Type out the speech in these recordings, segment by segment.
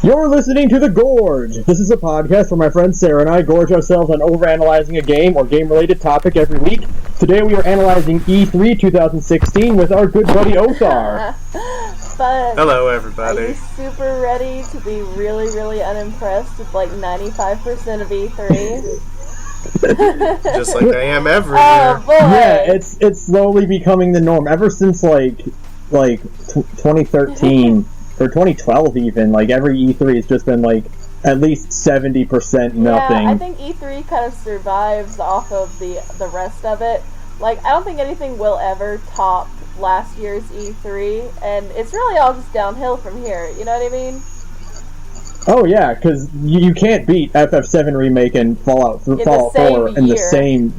You're listening to The Gorge. This is a podcast where my friend Sara and I gorge ourselves on overanalyzing a game or game-related topic every week. Today we are analyzing E3 2016 with our good buddy Othar. But hello, everybody. Are you super ready to be really, really unimpressed with like 95% of E3? Just like I am every Oh year. boy! Yeah, it's slowly becoming the norm. Ever since like 2013 or 2012 even, like every E3 has just been like at least 70% nothing. Yeah, I think E3 kind of survives off of the rest of it. Like, I don't think anything will ever top last year's E3, and it's really all just downhill from here, you know what I mean? Oh yeah, because you can't beat FF7 Remake and Fallout 4 in the same...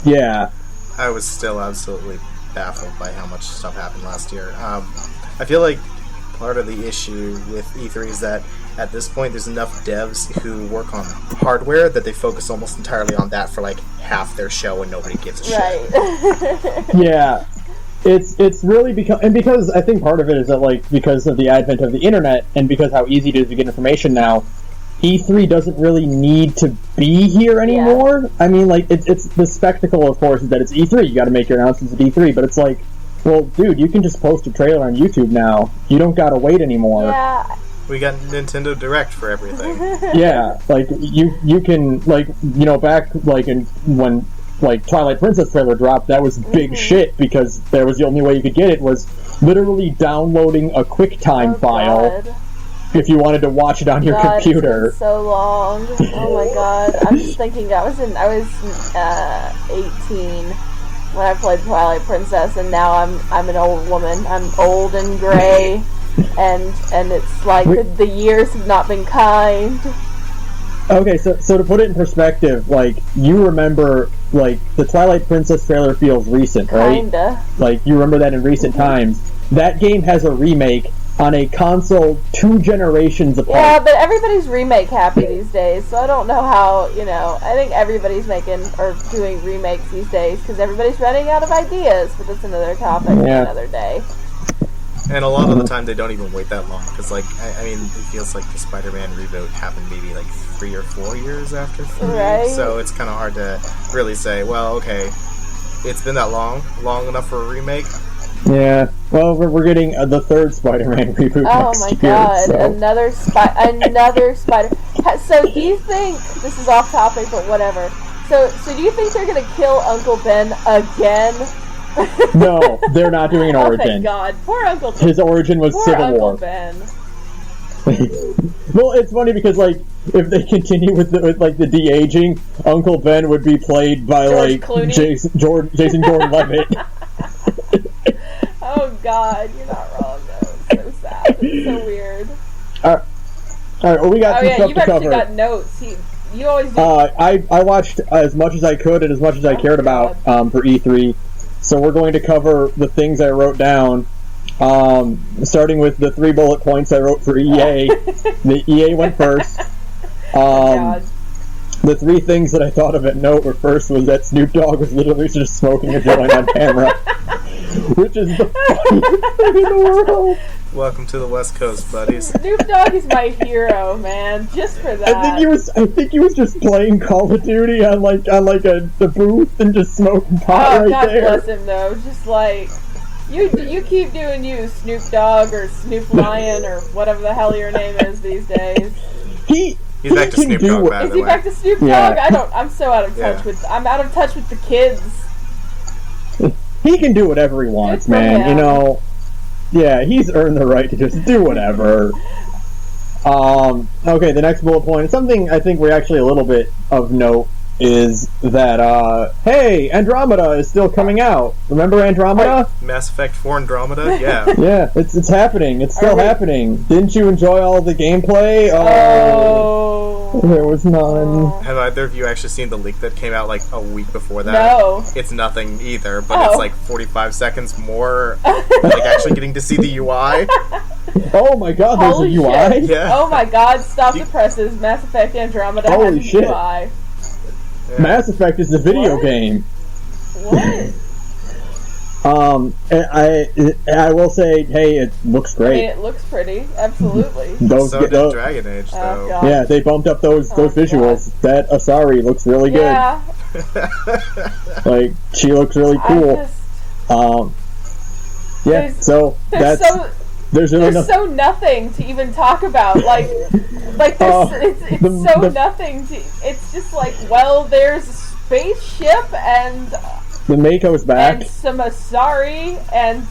Yeah. I was still absolutely baffled by how much stuff happened last year. I feel like part of the issue with E3 is that at this point there's enough devs who work on hardware that they focus almost entirely on that for like half their show and nobody gives a shit. Right. Yeah. It's really because I think part of it is that, like, because of the advent of the internet and because how easy it is to get information now, E3 doesn't really need to be here anymore. Yeah. I mean, like, it's the spectacle, of course, is that it's E3. You gotta make your announcements at E3, but it's like, well, dude, you can just post a trailer on YouTube now. You don't gotta wait anymore. Yeah. We got Nintendo Direct for everything. Yeah, like, you can, like, you know, back, like, when like Twilight Princess trailer dropped, that was big shit because there was the only way you could get it was literally downloading a QuickTime file if you wanted to watch it on your computer. It's been so long. Oh my god. I'm just thinking I was 18 when I played Twilight Princess, and now I'm an old woman. I'm old and gray, and it's like the years have not been kind. Okay, so to put it in perspective, like, you remember, like, the Twilight Princess trailer feels recent, right? Kinda. Like, you remember that in recent times. That game has a remake on a console 2 generations apart. Yeah, but everybody's remake happy these days, so I don't know how, you know, I think everybody's making or doing remakes these days because everybody's running out of ideas, but that's another topic for another day. And a lot of the time they don't even wait that long because, like, I mean, it feels like the Spider-Man reboot happened maybe like 3 or 4 years after 3. Right. So it's kind of hard to really say, well, okay, it's been that long enough for a remake. Yeah, well, we're getting the 3rd Spider-Man reboot next year. Oh my god, so. another Spider... So do you think, this is off topic, but whatever, so do you think they're gonna kill Uncle Ben again? No, they're not doing an origin. Oh my god, poor Uncle Ben. His origin was Civil War. Ben. Well, it's funny because, like, if they continue with the de-aging, Uncle Ben would be played by Jason Gordon-Levitt. Oh god, you're not wrong though. It's so sad. It's so weird. Alright, well, we got some stuff to cover. You actually got notes. You always do. I watched as much as I could and as much as I cared about for E3. So we're going to cover the things I wrote down, starting with the 3 bullet points I wrote for EA. The EA went first. The 3 things that I thought of at note were first was that Snoop Dogg was literally just smoking a joint on camera, which is the funniest thing in the world. Welcome to the West Coast, buddies. Snoop Dogg is my hero, man. Just for that. I think he was just playing Call of Duty on the booth and just smoking pot right there. God bless him though. Just like you keep doing you, Snoop Dogg or Snoop Lion or whatever the hell your name is these days. He's back to Snoop Dogg, by the way. Is he back to Snoop Dogg? I'm so out of touch with. I'm out of touch with the kids. He can do whatever he wants, man. You know. Yeah, he's earned the right to just do whatever. Okay, the next bullet point is something I think we're actually a little bit of note is that, hey, Andromeda is still coming out. Remember Andromeda? Mass Effect 4 Andromeda? Yeah. Yeah, it's happening. It's still happening. Didn't you enjoy all the gameplay? Oh. There was none. Have either of you actually seen the leak that came out like a week before that? No. It's nothing either, but it's like 45 seconds more, like actually getting to see the UI. Oh my god, there's a UI? Yeah. Oh my god, stop the presses. Mass Effect Andromeda has a UI. Yeah. Mass Effect is the video game. What? And I will say, hey, it looks great. I mean, it looks pretty, absolutely. So did Dragon Age, though. God. Yeah, they bumped up those visuals. God. That Asari looks really good. Yeah. Like, she looks really cool. Yeah, so that's... There's so nothing to even talk about. It's nothing to... It's just like, well, there's a spaceship and... The Mako's back. And some Asari, and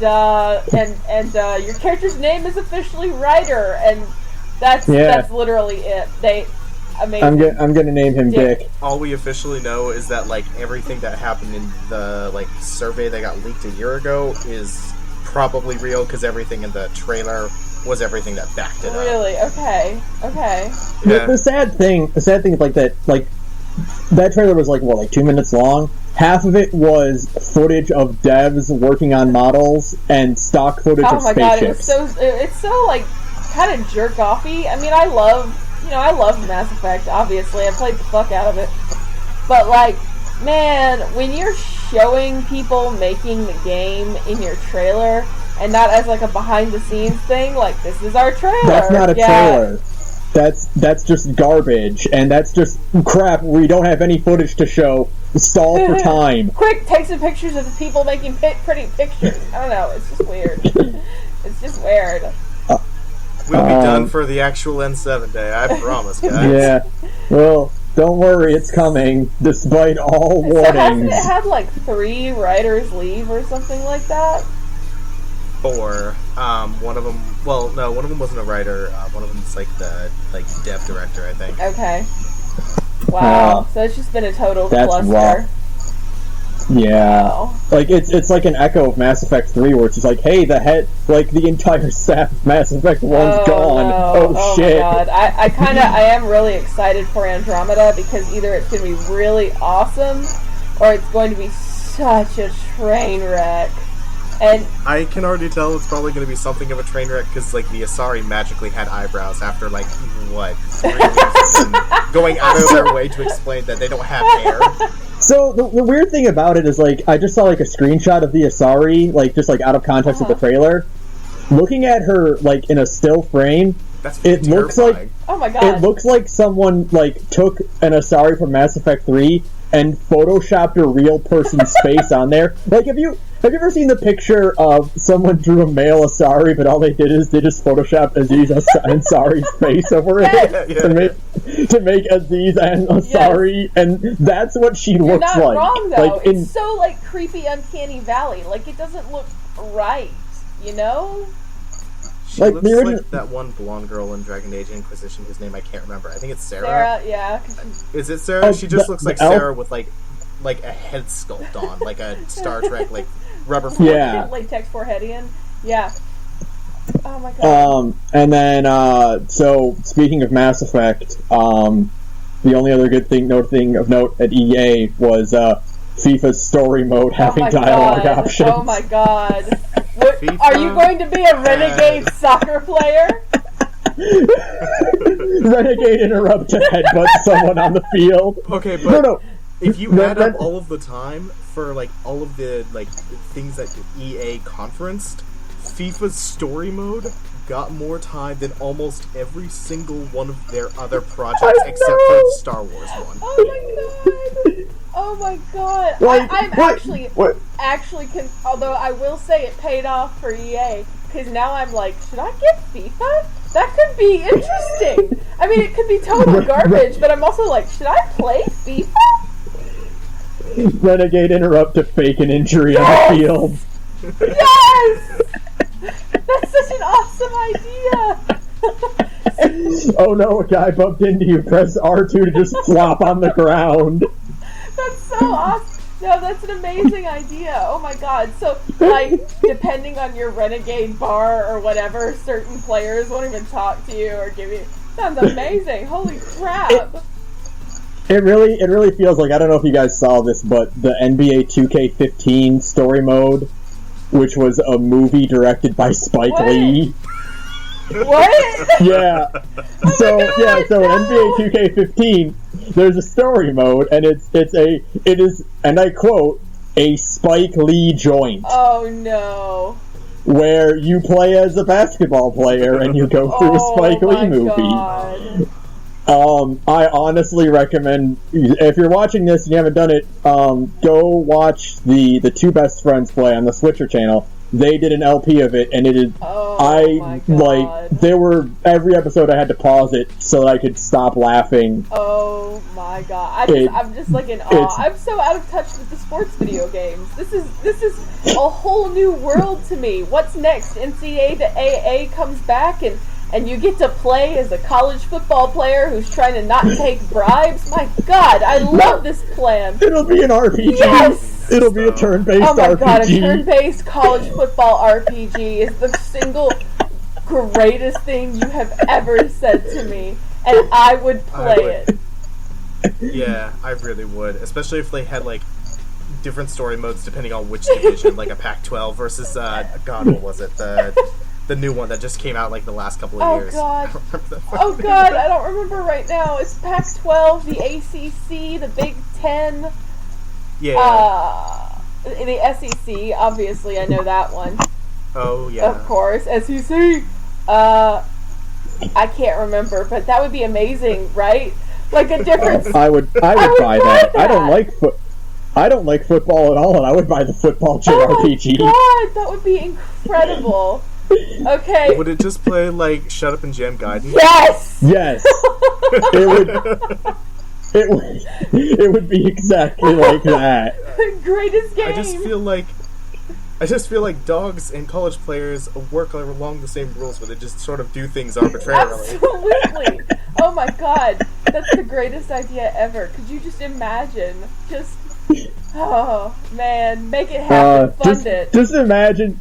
your character's name is officially Ryder, and that's literally it. Amazing. I'm gonna name him Dick. All we officially know is that like everything that happened in the like survey that got leaked a year ago is probably real because everything in the trailer was everything that backed it up. Really? Okay. Yeah. The sad thing is like that, like that trailer was like 2 minutes long. Half of it was footage of devs working on models and stock footage of spaceships. Oh my god, it's so like kind of jerk offy. I mean, I love Mass Effect. Obviously, I played the fuck out of it. But like, man, when you're showing people making the game in your trailer and not as like a behind the scenes thing, like this is our trailer. That's not a trailer. That's just garbage, and that's just crap. We don't have any footage to show. Stall for time. Quick, take some pictures of the people making pretty pictures. I don't know. It's just weird. It's just weird. We'll be done for the actual N7 day. I promise, guys. Yeah. Well, don't worry, it's coming. Despite all warnings. So hasn't it had like 3 writers leave or something like that? 4. One of them. Well, no, one of them wasn't a writer. One of them's like the dev director, I think. Okay. Wow. So it's just been a total cluster. Rough. Yeah. Wow. Like it's like an echo of Mass Effect 3, where it's just like, hey, the entire staff of Mass Effect 1's gone. No. Oh shit. My god. I am really excited for Andromeda because either it's going to be really awesome or it's going to be such a train wreck. And I can already tell it's probably going to be something of a train wreck because, like, the Asari magically had eyebrows after, like, 3 weeks and going out of their way to explain that they don't have hair. So, the weird thing about it is, like, I just saw, like, a screenshot of the Asari, like, just, like, out of context of the trailer. Looking at her, like, in a still frame, it looks like... Oh my god. It looks like someone, like, took an Asari from Mass Effect 3 and photoshopped a real person's face on there. Like, have you ever seen the picture of someone drew a male Asari, but all they did is they just photoshopped Aziz Ansari's face over it to make Aziz and Asari, and that's what she looks like. You're not wrong, though. Like, it's so, like, creepy, uncanny valley. Like, it doesn't look right, you know? She looks like that one blonde girl in Dragon Age Inquisition whose name I can't remember. I think it's Sara. Sarah, yeah. Is it Sara? She just looks like Sara with like a head sculpt on, like a Star Trek like rubber forehead. Yeah. Latex foreheadian. Yeah. Oh my god. And then so speaking of Mass Effect, the only other thing of note at EA was FIFA's story mode having dialogue options. Oh my god. Are you going to be a renegade soccer player? Renegade interrupt to headbutt someone on the field. Okay, but no. If you add up all of the time for like all of the like things that EA conferenced, FIFA's story mode got more time than almost every single one of their other projects except for the Star Wars one. Oh my god! Oh my god! I'm actually although I will say it paid off for EA, because now I'm like, should I get FIFA? That could be interesting. I mean, it could be total garbage, but I'm also like, should I play FIFA? Renegade interrupt to fake an injury on the field. Yes! That's such an awesome idea! Oh no, a guy bumped into you. Press R2 to just flop on the ground. That's so awesome. No, that's an amazing idea. Oh my god. So, like, depending on your renegade bar or whatever, certain players won't even talk to you or give you... Sounds amazing. Holy crap. It really feels like, I don't know if you guys saw this, but the NBA 2K15 story mode, which was a movie directed by Spike Lee. What? Yeah. So in NBA 2K15, there's a story mode, and it is, and I quote, a Spike Lee joint. Oh no. Where you play as a basketball player and you go through a Spike Lee movie. God. I honestly recommend, if you're watching this and you haven't done it, go watch the Two Best Friends play on the Switcher channel. They did an LP of it, and it is. My God. There were every episode I had to pause it so that I could stop laughing. Oh my God! I'm just like in awe. I'm so out of touch with the sports video games. This is a whole new world to me. What's next? NCAA to AA comes back and you get to play as a college football player who's trying to not take bribes. My God, I love this plan. It'll be an RPG. Yes! It'll be a turn-based RPG. Oh my God, a turn-based college football RPG is the single greatest thing you have ever said to me, and I would play it. Yeah, I really would. Especially if they had, like, different story modes depending on which division, like a Pac-12 versus, God, what was it? The new one that just came out, like, the last couple of years. God. Oh, God, I don't remember right now. It's Pac-12, the ACC, the Big Ten. Yeah. The SEC, obviously, I know that one. Oh, yeah. Of course, SEC. I can't remember, but that would be amazing, right? Like a different... I would buy that. I don't like football at all, and I would buy the football JRPG. Oh my God, that would be incredible. Okay. Would it just play, like, Shut Up and Jam Gaiden? Yes! Yes! It would be exactly like that. Greatest game! I just feel like dogs and college players work along the same rules where they just sort of do things arbitrarily. Absolutely! Oh my God, that's the greatest idea ever. Could you just imagine? Oh man, make it happen, fund it. Just imagine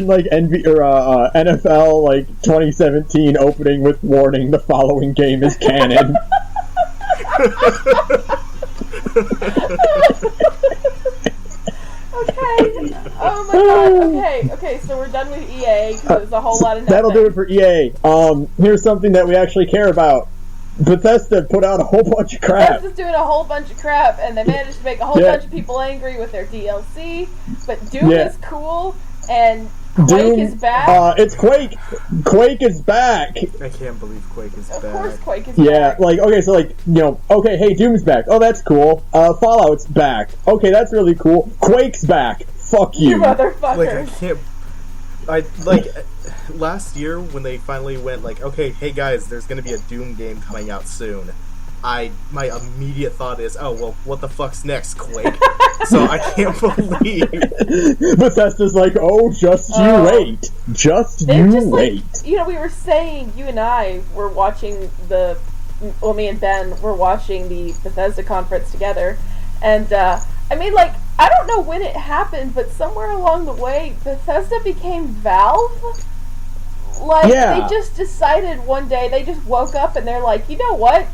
like NFL like 2017 opening with warning: the following game is canon. Okay. Oh my God. Okay. So we're done with EA because there's a whole lot of nothing. That'll do it for EA. Here's something that we actually care about. Bethesda put out a whole bunch of crap. Bethesda's doing a whole bunch of crap, and they managed to make a whole bunch of people angry with their DLC. But Doom is cool, and Quake is back. It's Quake. Quake is back. I can't believe Quake is back. Of course, Quake is back. Yeah, hey, Doom's back. Oh, that's cool. Fallout's back. Okay, that's really cool. Quake's back. Fuck you. You motherfucker. Last year when they finally went like, okay, hey guys, there's gonna be a Doom game coming out soon. My immediate thought is, oh well, what the fuck's next, Quake? So I can't believe Bethesda's like, oh, just you wait, wait. You know, we were saying, you and I were watching me and Ben were watching the Bethesda conference together, and I don't know when it happened, but somewhere along the way, Bethesda became Valve. They just decided one day, they just woke up and they're like, you know what?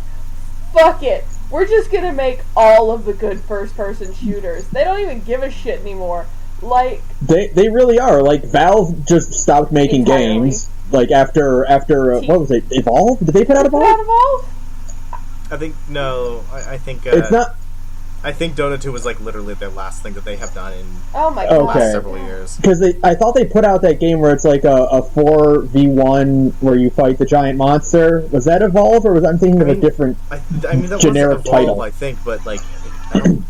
Fuck it. We're just gonna make all of the good first-person shooters. They don't even give a shit anymore. They really are. Like, Valve just stopped making games. Like, after what was it? Evolve? Did they put out Evolve? I think, no. I think, it's not... I think Dota 2 was like literally their last thing that they have done in the last several years. Because I thought they put out that game where it's like a 4v1 where you fight the giant monster. Was that Evolve, or I'm thinking of a different that generic was Evolve, title? I think, but like I'm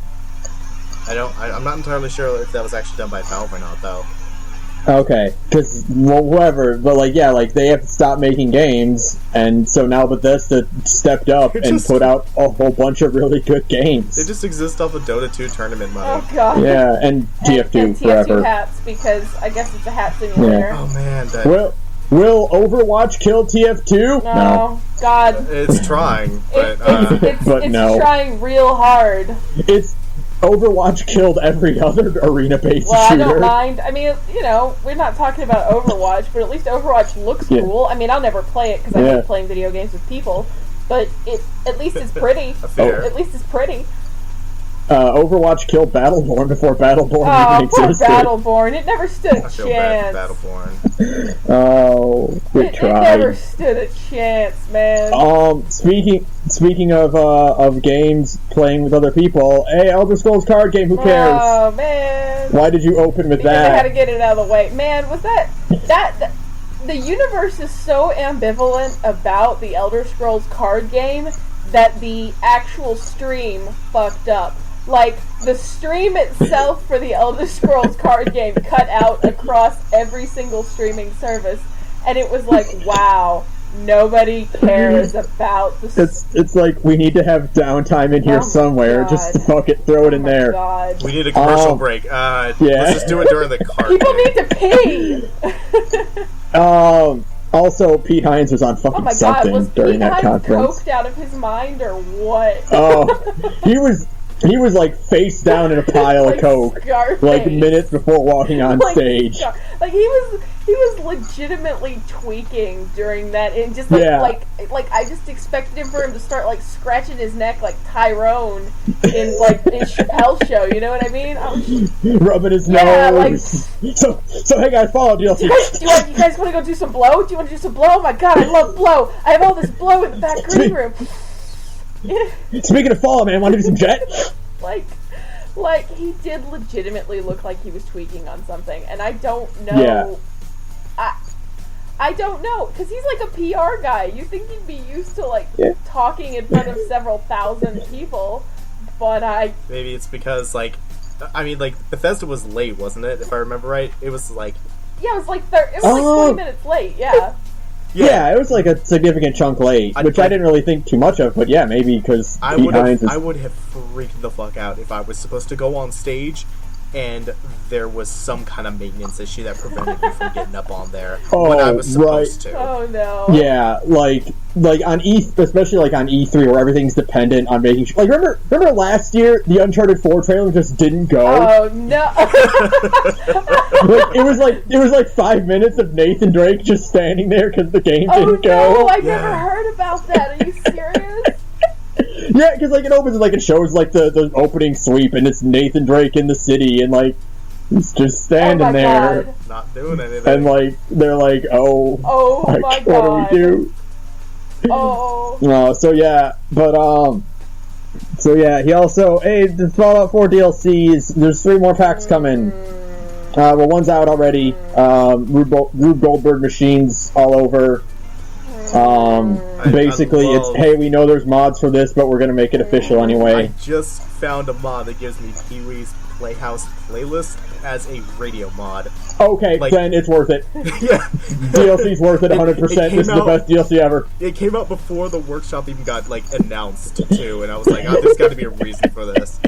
not entirely sure if that was actually done by Valve or not, though. Okay, because whoever, but they have to stop making games, and so now Bethesda stepped up and put out a whole bunch of really good games. They just exist off of Dota 2 tournament money. Oh god. Yeah, and TF2 and forever. TF2 hats, because I guess it's a hat simulator. Yeah. Oh man, Will Overwatch kill TF2? No. God. It's trying, but no. It's trying real hard. Overwatch killed every other arena-based shooter. I don't mind. I mean, we're not talking about Overwatch, but at least Overwatch looks cool. I mean, I'll never play it because I hate playing video games with people, but at least it's pretty. Fair. At least it's pretty. Overwatch killed Battleborn before Battleborn even poor existed. Battleborn. It never stood a I feel bad chance. for Battleborn. Oh, good It try. never stood a chance, man. Speaking of games playing with other people, hey, Elder Scrolls card game, who cares? Oh, man. Why did you open with Because that? I had to get it out of the way. Man, was that the universe is so ambivalent about the Elder Scrolls card game that the actual stream fucked up. Like, the stream itself for the Elder Scrolls card game cut out across every single streaming service, and it was like, wow, nobody cares about the... It's like, we need to have downtime in here somewhere. Just fuck it, throw it in there. God. We need a commercial break. Let's just do it during the card People game. need to pee! Also, Pete Hines was on fucking something was during Pete that Hines conference. coked out of his mind or what? Oh, he was like face down in a pile of coke, Scarface. like minutes before walking on stage. Like he was legitimately tweaking during that, and just like like I just expected for him to start like scratching his neck like Tyrone in Chappelle's show. You know what I mean? Rubbing his nose. So hey guys, follow DLC. You guys want to go do some blow? Do you want to do some blow? Oh my god, I love blow. I have all this blow in the back green room. Speaking of fall, man, want to do some jet? Like he did legitimately look like he was tweaking on something, and I don't know. Yeah. I don't know, because he's like a PR guy. You think he'd be used to talking in front of several thousand people, but maybe it's because Bethesda was late, wasn't it? If I remember right, it was like... Yeah, it was like 20 minutes late, yeah. Yeah, it was like a significant chunk late, which I didn't really think too much of, but yeah, maybe because I would have freaked the fuck out if I was supposed to go on stage and there was some kind of maintenance issue that prevented me from getting up on there when I was supposed to. Oh no. Yeah, like on especially like on E3 where everything's dependent on making sure. Like remember last year the Uncharted 4 trailer just didn't go. Oh no. it was like 5 minutes of Nathan Drake just standing there because the game didn't go. Oh no, I never heard about that. Are you serious? Yeah, because it opens and it shows the opening sweep and it's Nathan Drake in the city and he's just standing there, God. Not doing anything. And they're like, oh my God, what do we do? Oh. So yeah, but so yeah, he also the Fallout 4 DLCs. There's 3 more packs coming. Well, one's out already. Rube Goldberg machines all over. Basically, it's hey, we know there's mods for this, but we're gonna make it official anyway. I just found a mod that gives me Pee-wee's Playhouse playlist as a radio mod. Okay, then it's worth it. Yeah, DLC's worth it 100%. This is the best DLC ever. It came out before the workshop even got announced too, and I was like, oh, there's got to be a reason for this.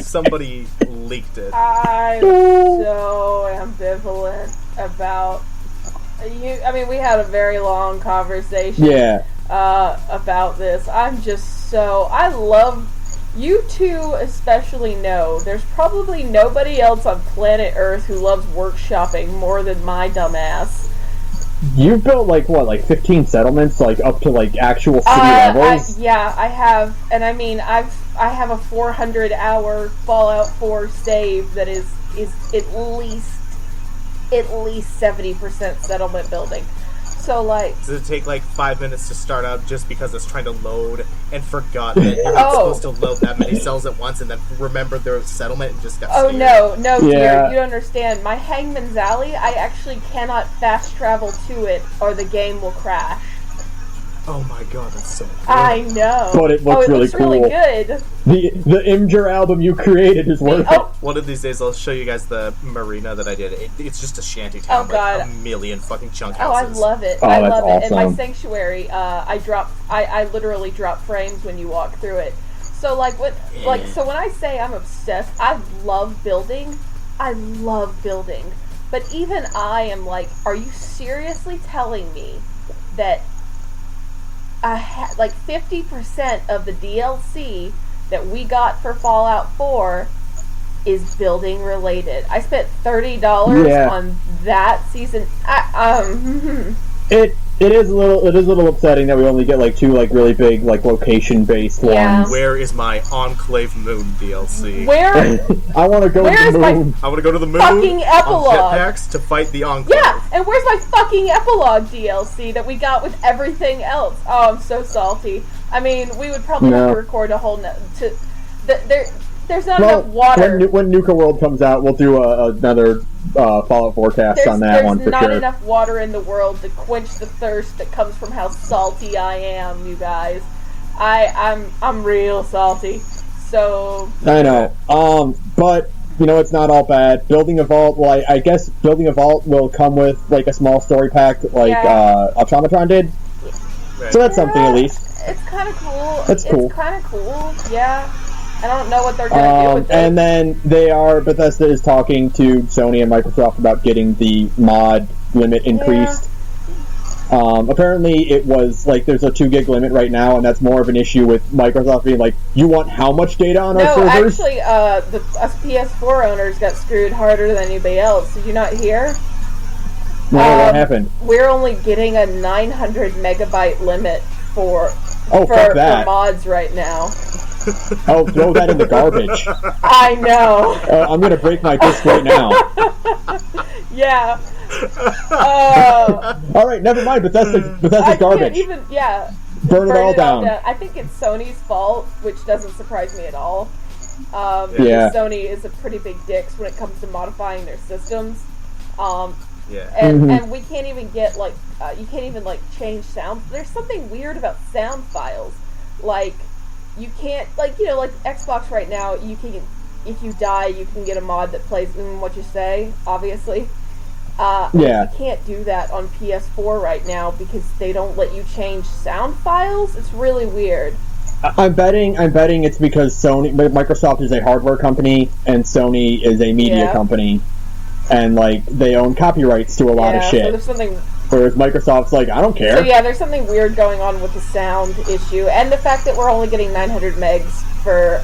Somebody leaked it. I'm so ambivalent about. We had a very long conversation. Yeah. About this. I love, you two especially know, there's probably nobody else on planet Earth who loves workshopping more than my dumbass. You've built 15 settlements, up to actual city levels? I have, and I have a 400-hour Fallout 4 save that is at least 70% settlement building. So does it take 5 minutes to start out just because it's trying to load and forgot that you're not supposed to load that many cells at once and then remember their settlement and just got scared? No, dear, you don't understand. My Hangman's Alley, I actually cannot fast travel to it or the game will crash. Oh my god, that's so good. I know. But it looks really cool. Really good. The Imgur album you created is worth it. One of these days I'll show you guys the marina that I did. It's just a shanty town with a million fucking chunk houses. I love it. Oh, I love awesome. it. And my sanctuary, I literally drop frames when you walk through it. So so when I say I'm obsessed, I love building. But even I am are you seriously telling me that 50% of the DLC that we got for Fallout 4 is building related? I spent $30 on that season. It is a little upsetting that we only get like 2 like really big like location based ones. Where is my Enclave Moon DLC? Where? I want to go to the moon. I want to go to the moon fucking epilogue on jetpacks to fight the Enclave. Yeah, and where's my fucking epilogue DLC that we got with everything else? Oh, I'm so salty. I mean, we would probably have to record a whole there's not enough water. When Nuka World comes out, we'll do another Fallout forecast on that one for sure. There's not enough water in the world to quench the thirst that comes from how salty I am, you guys. I'm real salty. So I know. But you know, it's not all bad. Building a vault. Well, I guess building a vault will come with like a small story pack, like Automatron did. Right. So that's something at least. It's kind of cool. That's cool. It's kind of cool. Yeah. I don't know what they're going to do with it. And then Bethesda is talking to Sony and Microsoft about getting the mod limit increased. Yeah. Apparently it was, like, there's a 2 gig limit right now, and that's more of an issue with Microsoft being like, you want how much data on our servers? No, actually, us PS4 owners got screwed harder than anybody else. Did you not hear? No, what happened? We're only getting a 900 megabyte limit for mods right now. Oh, throw that in the garbage. I know. I'm going to break my disc right now. Yeah. All right, never mind. Bethesda's garbage. Burn it all down. I think it's Sony's fault, which doesn't surprise me at all. Sony is a pretty big dicks when it comes to modifying their systems. And we can't even get you can't even change sound. There's something weird about sound files. Like, you can't, like Xbox right now, you can, if you die, you can get a mod that plays what you say, obviously. You can't do that on PS4 right now because they don't let you change sound files. It's really weird. I'm betting it's because Microsoft is a hardware company and Sony is a media company, and they own copyrights to a lot of shit. So there's something. Whereas Microsoft's like, I don't care. So there's something weird going on with the sound issue, and the fact that we're only getting 900 megs for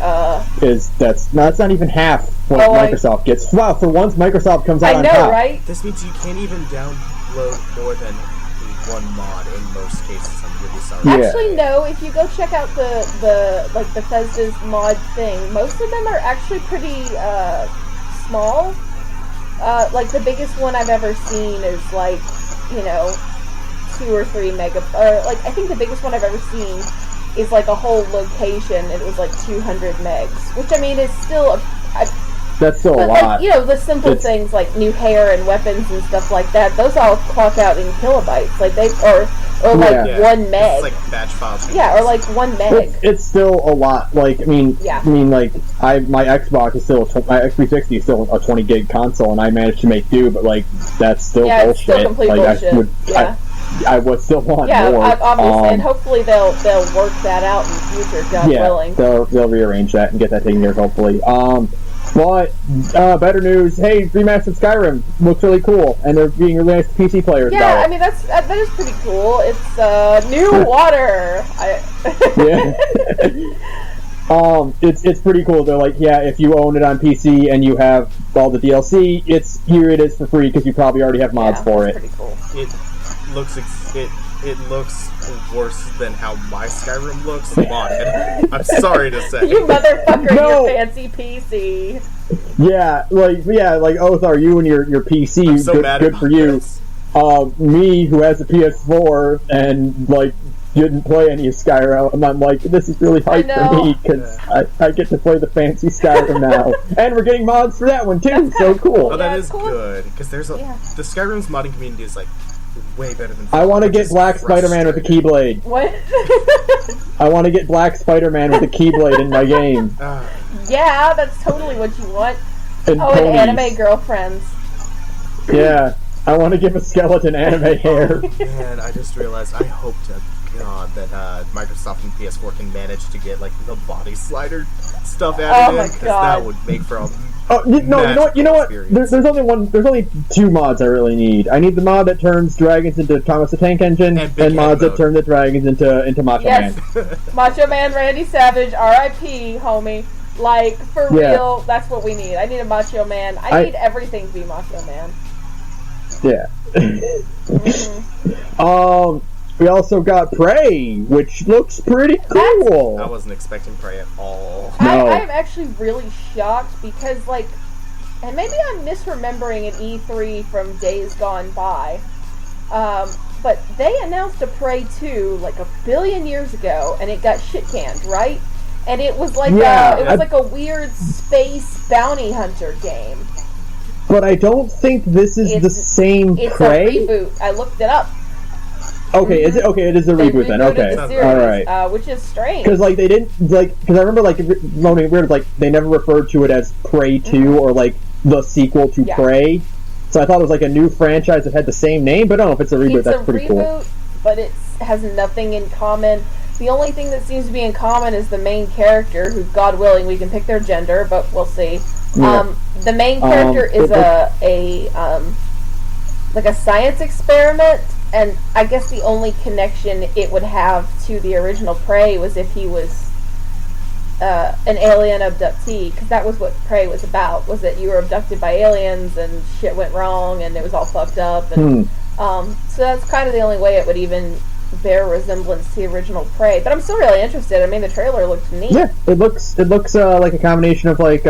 that's not even half what Microsoft gets. Wow, for once Microsoft comes out on top. I know, right? This means you can't even download more than 1 mod in most cases. I'm really sorry. Actually, no. If you go check out the Bethesda's mod thing, most of them are actually pretty small. The biggest one I've ever seen is 2 or 3 mega, or I think the biggest one I've ever seen is a whole location. It was 200 megs, which I mean is still that's still a lot. The simple things like new hair and weapons and stuff like that. Those all clock out in kilobytes. 1 meg. It's batch files. Yeah, or 1 meg. It's still a lot. My Xbox is still my X360 is still a 20 gig console, and I managed to make do. But that's still bullshit. It's still complete bullshit. I would still want more. Yeah, obviously, and hopefully they'll work that out in the future. God willing. They'll rearrange that and get that taken care of. Hopefully. But better news. Hey, remastered Skyrim looks really cool, and they're being released to PC players. Yeah, I mean that is pretty cool. It's new water. It's pretty cool. They're like, if you own it on PC and you have all the DLC, it is for free because you probably already have mods for it. Pretty cool. It looks worse than how my Skyrim looks modded. I'm sorry to say. You motherfucker, your fancy PC. Oathar, you and your PC, I'm so good for you. Me, who has a PS4 and didn't play any of Skyrim, and I'm like, this is really hype for me because I get to play the fancy Skyrim now, and we're getting mods for that one too. So cool. Oh, that is good because there's the Skyrim's modding community is way better than. I want to get Black Spider-Man with a Keyblade. What? I want to get Black Spider-Man with a Keyblade in my game. Yeah, that's totally what you want. And and anime girlfriends. Yeah, I want to give a skeleton anime hair. Man, I just realized, I hope to God that Microsoft and PS4 can manage to get the body slider stuff added in, because that would make for a you know what? There's only 2 mods I really need. I need the mod that turns dragons into Thomas the Tank Engine, and mods that turn the dragons into Macho Man. Macho Man Randy Savage, R.I.P. homie. For real, that's what we need. I need a Macho Man. I need everything to be Macho Man. Yeah. We also got Prey, which looks pretty cool. I wasn't expecting Prey at all. No. I'm actually really shocked because, like, and maybe I'm misremembering an E3 from days gone by, but they announced a Prey 2 like a billion years ago, and it got shit canned, right? And it was like like a weird space bounty hunter game. But I don't think this is the same It's Prey. a reboot. I looked it up. Okay, is it? Okay, it is a reboot then. Okay, the series, all right. Which is strange. Because like they didn't like because I remember like loading weird like they never referred to it as Prey 2 or like the sequel to Prey. So I thought it was like a new franchise that had the same name, but no, if it's a reboot, that's pretty cool. But it has nothing in common. The only thing that seems to be in common is the main character, who, God willing, we can pick their gender, but we'll see. Yeah. The main character is like a science experiment, and I guess the only connection it would have to the original Prey was if he was an alien abductee, because that was what Prey was about, was that you were abducted by aliens and shit went wrong and it was all fucked up. And so that's kind of the only way it would even bear resemblance to the original Prey. But I'm still really interested. I mean, the trailer looked neat. Yeah, it looks like a combination of like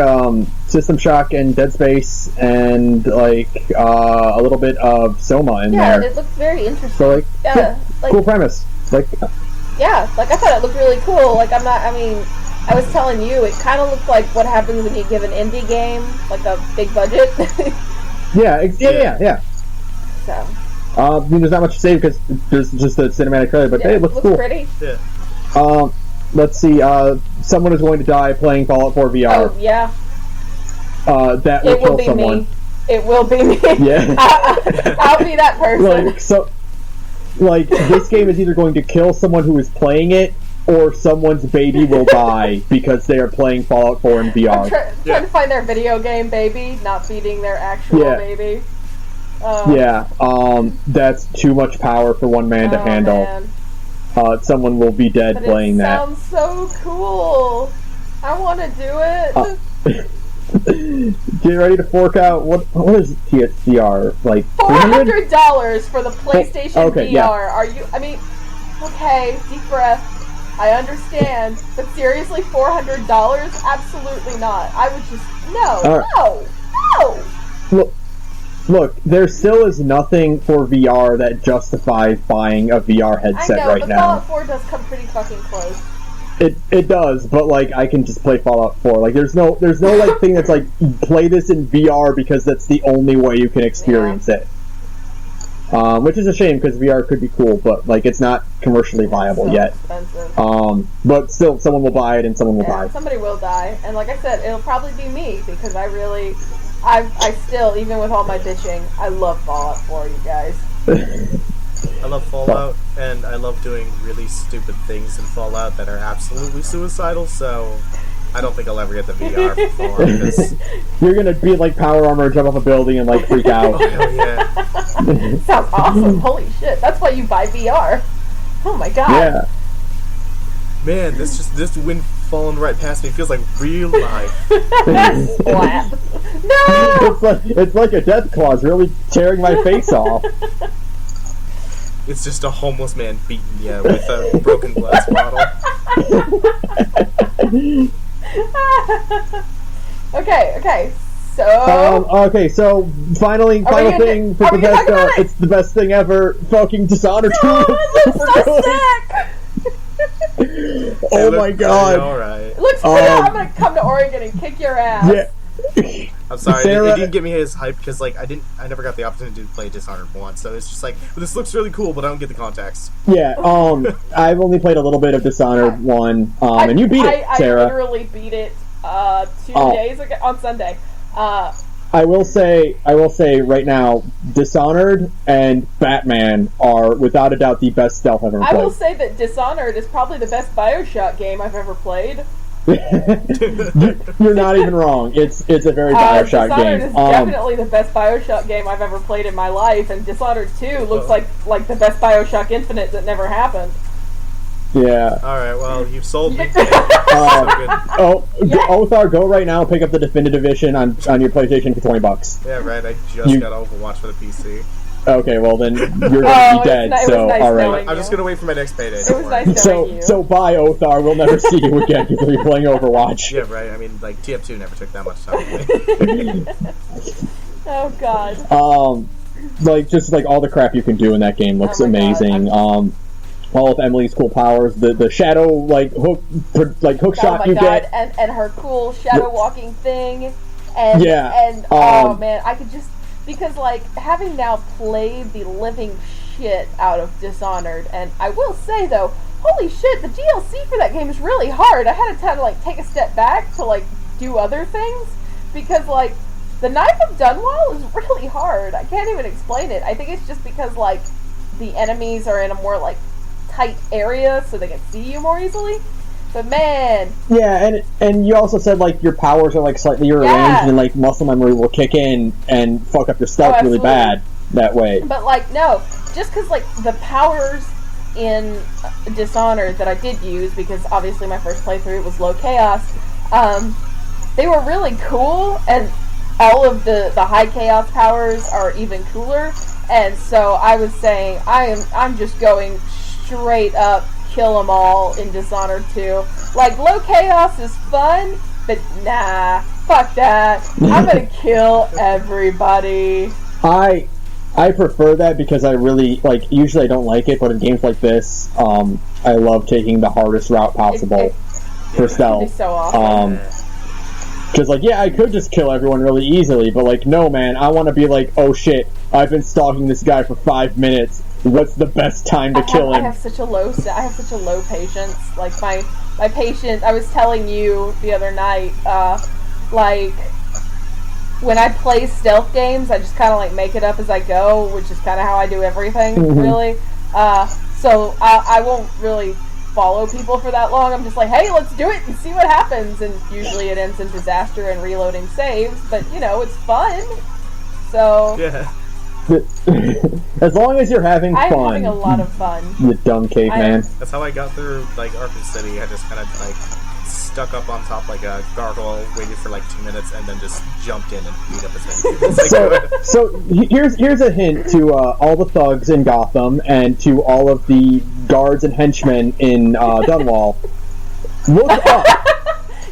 System Shock and Dead Space and like a little bit of Soma in there. Yeah, it looked very interesting. So like cool premise. Like I thought it looked really cool. Like I was telling you, it kind of looked like what happens when you give an indie game like a big budget. Yeah. So. I mean, there's not much to say because there's just a cinematic trailer, but hey, it looks cool. Pretty. Yeah. Let's see. Someone is going to die playing Fallout 4 VR. Oh yeah. That will kill someone. Me. It will be me. Yeah. I'll be that person. This game is either going to kill someone who is playing it, or someone's baby will die because they are playing Fallout 4 in VR. I'm trying to find their video game baby, not feeding their actual baby. That's too much power for one man to handle. Man. Someone will be dead playing that. Sounds so cool. I want to do it. Get ready to fork out what is TSVR like? $400 for the PlayStation VR. Yeah. Are you? I mean, okay, deep breath. I understand, but seriously, $400? Absolutely not. I would just no. Look, there still is nothing for VR that justifies buying a VR headset right now. Fallout 4 does come pretty fucking close. It does, but like I can just play Fallout 4. Like there's no like thing that's like play this in VR because that's the only way you can experience it. Which is a shame because VR could be cool, but like it's not commercially viable yet. Expensive. But still, someone will buy it and someone will die. Somebody will die, and like I said, it'll probably be me because I still, even with all my bitching, I love Fallout 4, you guys. I love Fallout, and I love doing really stupid things in Fallout that are absolutely suicidal, so I don't think I'll ever get the VR for Fallout, because... You're gonna be like Power Armor, jump off a building, and like freak out. Oh, hell yeah. Sounds awesome. Holy shit, that's why you buy VR. Oh my god. Yeah. Man, this wind falling right past me feels like real life. Slap. No! It's like a death claw's really tearing my face off. It's just a homeless man beating you with a broken glass bottle. Okay, so... final thing for the best, it's the best thing ever, fucking Dishonored 2 looks super so sick! Oh my god. Alright. It looks pretty. I'm gonna come to Oregon and kick your ass. Yeah. I'm sorry, Sara, it didn't get me as hyped because like I never got the opportunity to play Dishonored 1, so it's just like, well, this looks really cool, but I don't get the context. Yeah, I've only played a little bit of Dishonored 1, and you beat it, Sarah. I literally beat it 2 days ago, on Sunday. I will say right now, Dishonored and Batman are without a doubt the best stealth I've ever played. I will say that Dishonored is probably the best BioShock game I've ever played. You're not even wrong. It's a very BioShock Dishonored game. is definitely the best BioShock game I've ever played in my life, and Dishonored 2 looks like the best BioShock Infinite that never happened. Yeah. Alright, well, you've sold me. Othar, go right now and pick up the Definitive Edition on your PlayStation for $20. Yeah, right, I just got Overwatch for the PC. Okay, well then you're gonna Oh, be dead. it was So nice all right. knowing I'm just gonna wait for my next payday. It was nice knowing you. So bye, Othar. We'll never see you again because we'll be playing Overwatch. Yeah, right. I mean, like TF2 never took that much time. Oh god. Like just like all the crap you can do in that game looks Oh my amazing. God, all of Emily's cool powers, the shadow hook Oh shot my you god, get. and her cool shadow walking thing, and Yeah, and oh man, I could just, because like having now played the living shit out of Dishonored, and I will say though, holy shit, the DLC for that game is really hard. I had to like take a step back to like do other things, because like the Knife of Dunwall is really hard. I can't even explain it. I think it's just because like the enemies are in a more like tight area so they can see you more easily. But man, yeah, and you also said like your powers are like slightly rearranged and like muscle memory will kick in and fuck up your stealth really bad that way. But like no, just because like the powers in Dishonored that I did use, because obviously my first playthrough was low chaos, they were really cool, and all of the high chaos powers are even cooler. And so I was saying I'm just going straight up kill them all in Dishonored 2. Like, low chaos is fun, but nah, fuck that. I'm gonna kill everybody. I prefer that because I really like. Usually I don't like it, but in games like this, I love taking the hardest route possible for stealth. It'd be so awesome. Because, like, yeah, I could just kill everyone really easily, but, like, no, man, I want to be like, oh, shit, I've been stalking this guy for 5 minutes. What's the best time to kill him? I have such a low patience. Like, my patience, I was telling you the other night, like, when I play stealth games, I just kind of, like, make it up as I go, which is kind of how I do everything, really. So I won't really follow people for that long. I'm just like, hey, let's do it and see what happens, and usually it ends in disaster and reloading saves, but you know, it's fun. So yeah. As long as you're having fun. I'm having a lot of fun. You dumb caveman. That's how I got through like Arkham City. I just kind of like stuck up on top like a gargoyle, waited for like 2 minutes, and then just jumped in and beat up his head. So here's a hint to all the thugs in Gotham and to all of the guards and henchmen in Dunwall. Look up.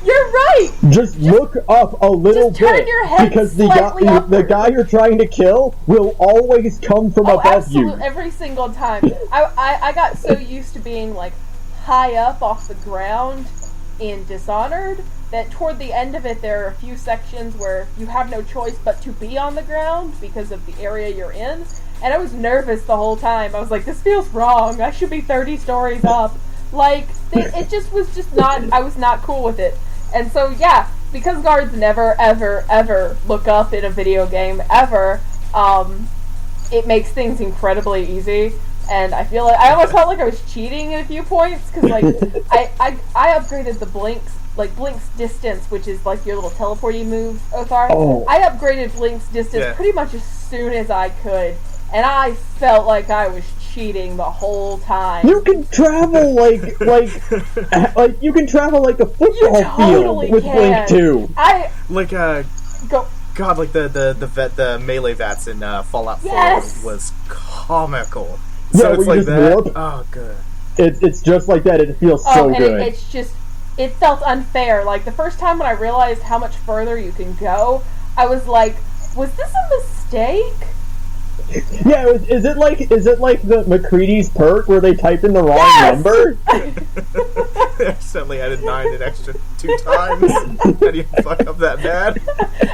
You're right. Just look up a little turn bit, your head because the guy you're trying to kill will always come from above you. Every single time. I got so used to being like high up off the ground in Dishonored that toward the end of it there are a few sections where you have no choice but to be on the ground because of the area you're in, and I was nervous the whole time. I was like, this feels wrong. I should be 30 stories up. Like, it just was just not, I was not cool with it. And so yeah, because guards never ever ever look up in a video game ever, it makes things incredibly easy. And I feel like I almost felt like I was cheating at a few points, because like I upgraded the Blink's distance, which is like your little teleporting move, Othar. Oh. I upgraded Blink's distance pretty much as soon as I could, and I felt like I was cheating the whole time. You can travel like you can travel like a football field with Blink 2. Like go. God, like the melee vats in Fallout 4 was comical. Yeah, So it's like that. Warp. Oh, good. It's just like that. It feels so good. It's just, it felt unfair. Like the first time when I realized how much further you can go, I was like, was this a mistake? Yeah, is it like the McCready's perk where they type in the wrong number? They accidentally added 9 an extra 2 times. How do you fuck up that bad?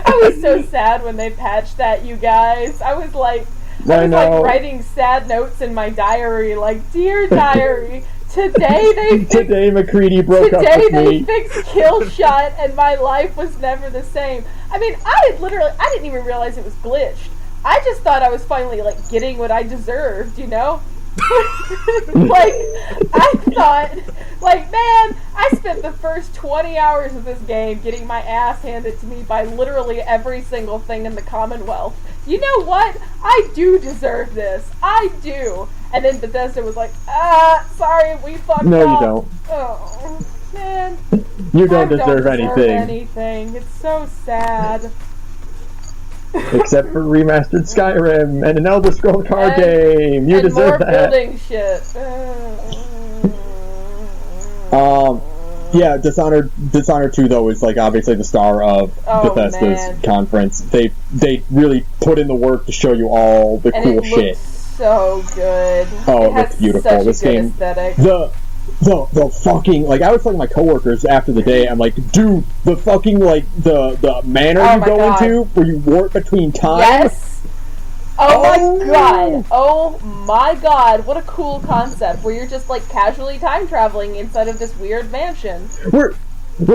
I was so sad when they patched that, you guys. I was like writing sad notes in my diary, like, dear diary, today McCready broke up with me. Today they fixed kill shot and my life was never the same. I mean, I didn't even realize it was glitched. I just thought I was finally, like, getting what I deserved, you know? Like, I thought, like, man, I spent the first 20 hours of this game getting my ass handed to me by literally every single thing in the Commonwealth. You know what? I do deserve this. I do. And then Bethesda was like, sorry, we fucked up. No, you don't. Oh, man. You don't deserve anything. It's so sad. Except for remastered Skyrim and an Elder Scrolls card game. You deserve more that. building shit. Yeah, Dishonored 2 though is like obviously the star of Bethesda's conference. They really put in the work to show you all the cool shit. So good. Oh, it looks beautiful. This game, aesthetic. The fucking, like, I was telling my coworkers after the day, I'm like, dude, the fucking, like, the manor you go into where you warp between time. Yes. Oh my god! Oh my god! What a cool concept! Where you're just like casually time traveling inside of this weird mansion. Where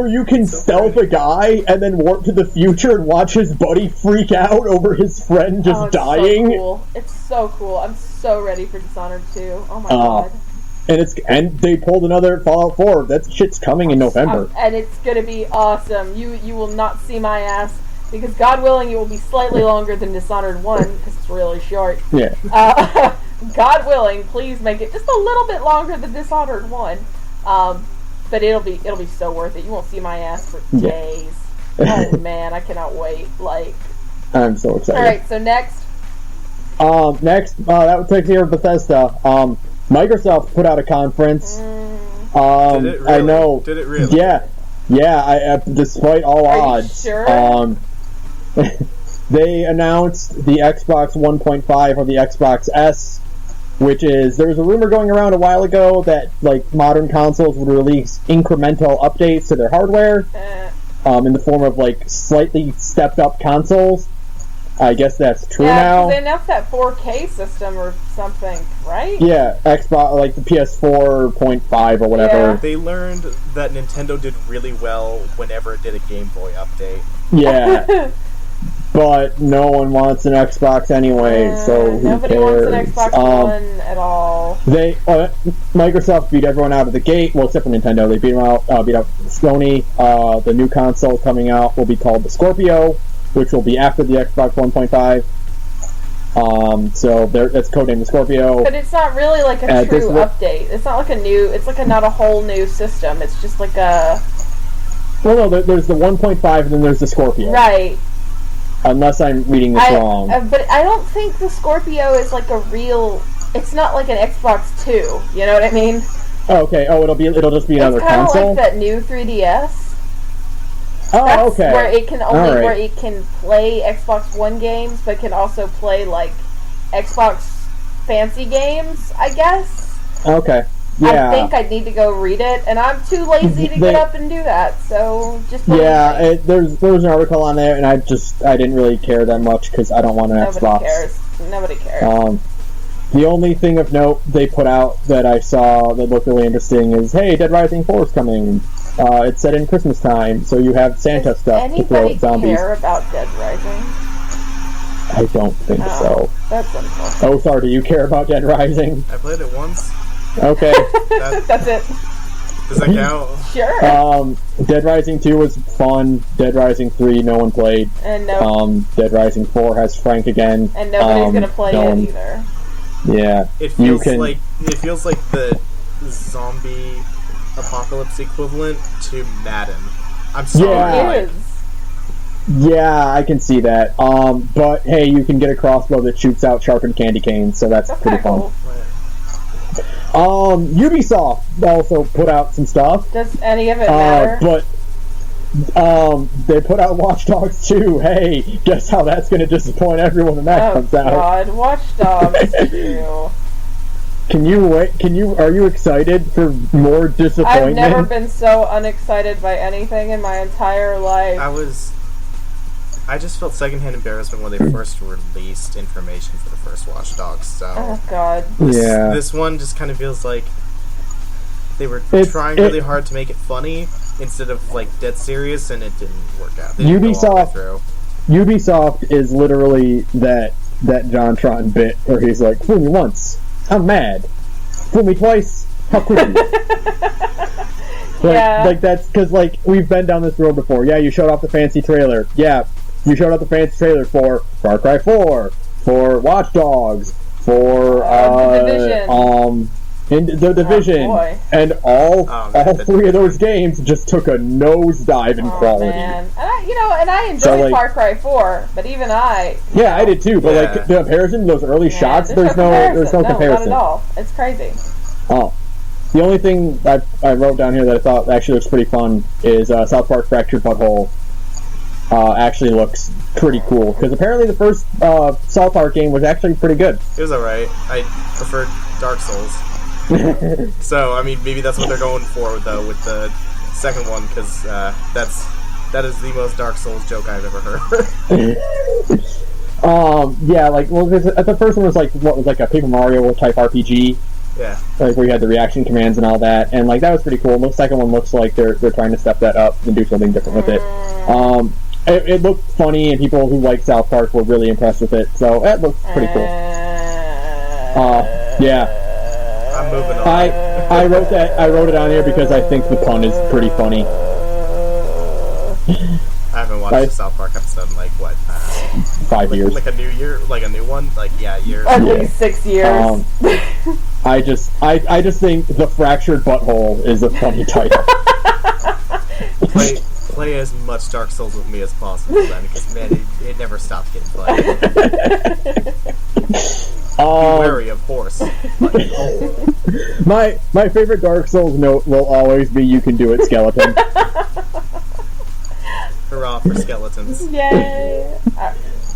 you can stealth a guy and then warp to the future and watch his buddy freak out over his friend just dying. So cool. It's so cool. I'm so ready for Dishonored 2. Oh my god. And they pulled another Fallout 4. That shit's coming in November. And it's gonna be awesome. You will not see my ass. Because, God willing, it will be slightly longer than Dishonored 1, because it's really short. Yeah. God willing, please make it just a little bit longer than Dishonored 1. But it'll be so worth it. You won't see my ass for days. Oh, man, I cannot wait. Like, I'm so excited. Alright, so next? That would take care of Bethesda. Microsoft put out a conference. Did it really? I know. Did it really? Yeah, despite all odds. You sure? They announced the Xbox 1.5 or the Xbox S, which is, there was a rumor going around a while ago that like modern consoles would release incremental updates to their hardware in the form of like slightly stepped up consoles. I guess that's true now. Yeah, they announced that 4K system or something, right? Yeah, Xbox, like the PS4.5 or whatever. Yeah. They learned that Nintendo did really well whenever it did a Game Boy update. Yeah. But no one wants an Xbox anyway, so who nobody cares? wants an Xbox One at all. Microsoft beat everyone out of the gate, well, except for Nintendo. They beat out Sony. The new console coming out will be called the Scorpio, which will be after the Xbox 1.5. So that's codenamed the Scorpio. But it's not really like a true update. It's not like not a whole new system. It's just like a... Well, no, there's the 1.5 and then there's the Scorpio. Right. Unless I'm reading this wrong. But I don't think the Scorpio is like a real... It's not like an Xbox 2. You know what I mean? Oh, okay. Oh, it'll just be another console? It's kind of like that new 3DS. Oh, okay. Where it can where it can play Xbox One games, but can also play like Xbox fancy games, I guess. Okay. Yeah. I think I'd need to go read it, and I'm too lazy to get up and do that. So just there was an article on there, and I didn't really care that much because I don't want an Xbox. Nobody cares. The only thing of note they put out that I saw that looked really interesting is, hey, Dead Rising 4 is coming. It's set in Christmas time, so you have Santa stuff to throw at zombies. Anybody care about Dead Rising? I don't think so. That's unfortunate. Oh, sorry, do you care about Dead Rising? I played it once. Okay. That's it. Does that count? Sure. Dead Rising 2 was fun. Dead Rising 3, no one played. And no. Dead Rising 4 has Frank again. And nobody's gonna play it either. Yeah. It feels like the zombie apocalypse equivalent to Madden. I'm sorry. Yeah. It is. Yeah, I can see that. But hey, you can get a crossbow that shoots out sharpened candy canes, so that's pretty fun. Cool. Ubisoft also put out some stuff. Does any of it matter? But they put out Watch Dogs 2. Hey, guess how that's going to disappoint everyone when that comes out. Oh God, Watch Dogs 2. Are you excited for more disappointment? I've never been so unexcited by anything in my entire life. I just felt secondhand embarrassment when they first released information for the first Watch Dogs. So, oh God, this one just kind of feels like they were trying really hard to make it funny instead of like dead serious, and it didn't work out. Ubisoft is literally that JonTron bit where he's like, "Fool me once, I'm mad. Fool me twice, how quickly?" Like that's because like we've been down this road before. Yeah, you showed off the fancy trailer. Yeah, you showed off the fancy trailer for Far Cry 4, for Watch Dogs, for The Division. in the Division, and all three of those games just took a nosedive in quality. Man. And I enjoyed Far Cry 4, but even I... Yeah, I did too, but like the comparison, those early shots, there's no comparison. Not at all. It's crazy. Oh. The only thing I wrote down here that I thought actually looks pretty fun is South Park Fractured Butthole. Actually looks pretty cool, because apparently the first South Park game was actually pretty good. It was alright. I preferred Dark Souls. So, I mean, maybe that's what they're going for, though, with the second one, because that is the most Dark Souls joke I've ever heard. Yeah, like, well, the first one was like, what was like a Paper Mario type RPG. Yeah. Like, where you had the reaction commands and all that, and like, that was pretty cool. And the second one looks like they're trying to step that up and do something different with it. It looked funny, and people who like South Park were really impressed with it, so it looked pretty cool. Yeah. I'm moving on. I wrote it on here because I think the pun is pretty funny. I haven't watched a South Park episode in, like, what? 5 years. Like a new year? Like a new one? Like, years. At least 6 years. I just think The Fractured Butthole is a funny title. Play as much Dark Souls with me as possible, then, because, man, it never stops getting played. Be wary of horse. My favorite Dark Souls note will always be "You can do it, skeleton." Hurrah for skeletons! Yay!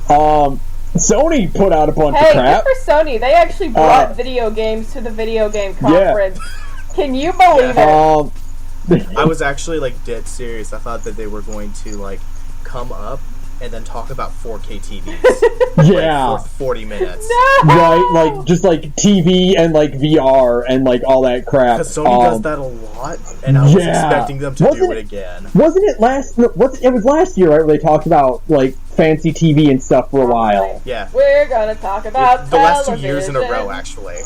Sony put out a bunch of crap. Good for Sony. They actually brought video games to the video game conference. Yeah. Can you believe it? I was actually, like, dead serious. I thought that they were going to, like, come up and then talk about 4K TVs. Yeah. Like, for 40 minutes. No! Right, like, just, like, TV and, like, VR and, like, all that crap. Because Sony does that a lot, and I was expecting them to do it again. Wasn't it it was last year, right, where they talked about, like, fancy TV and stuff for a while? Yeah. We're gonna talk about the last 2 years in a row, actually.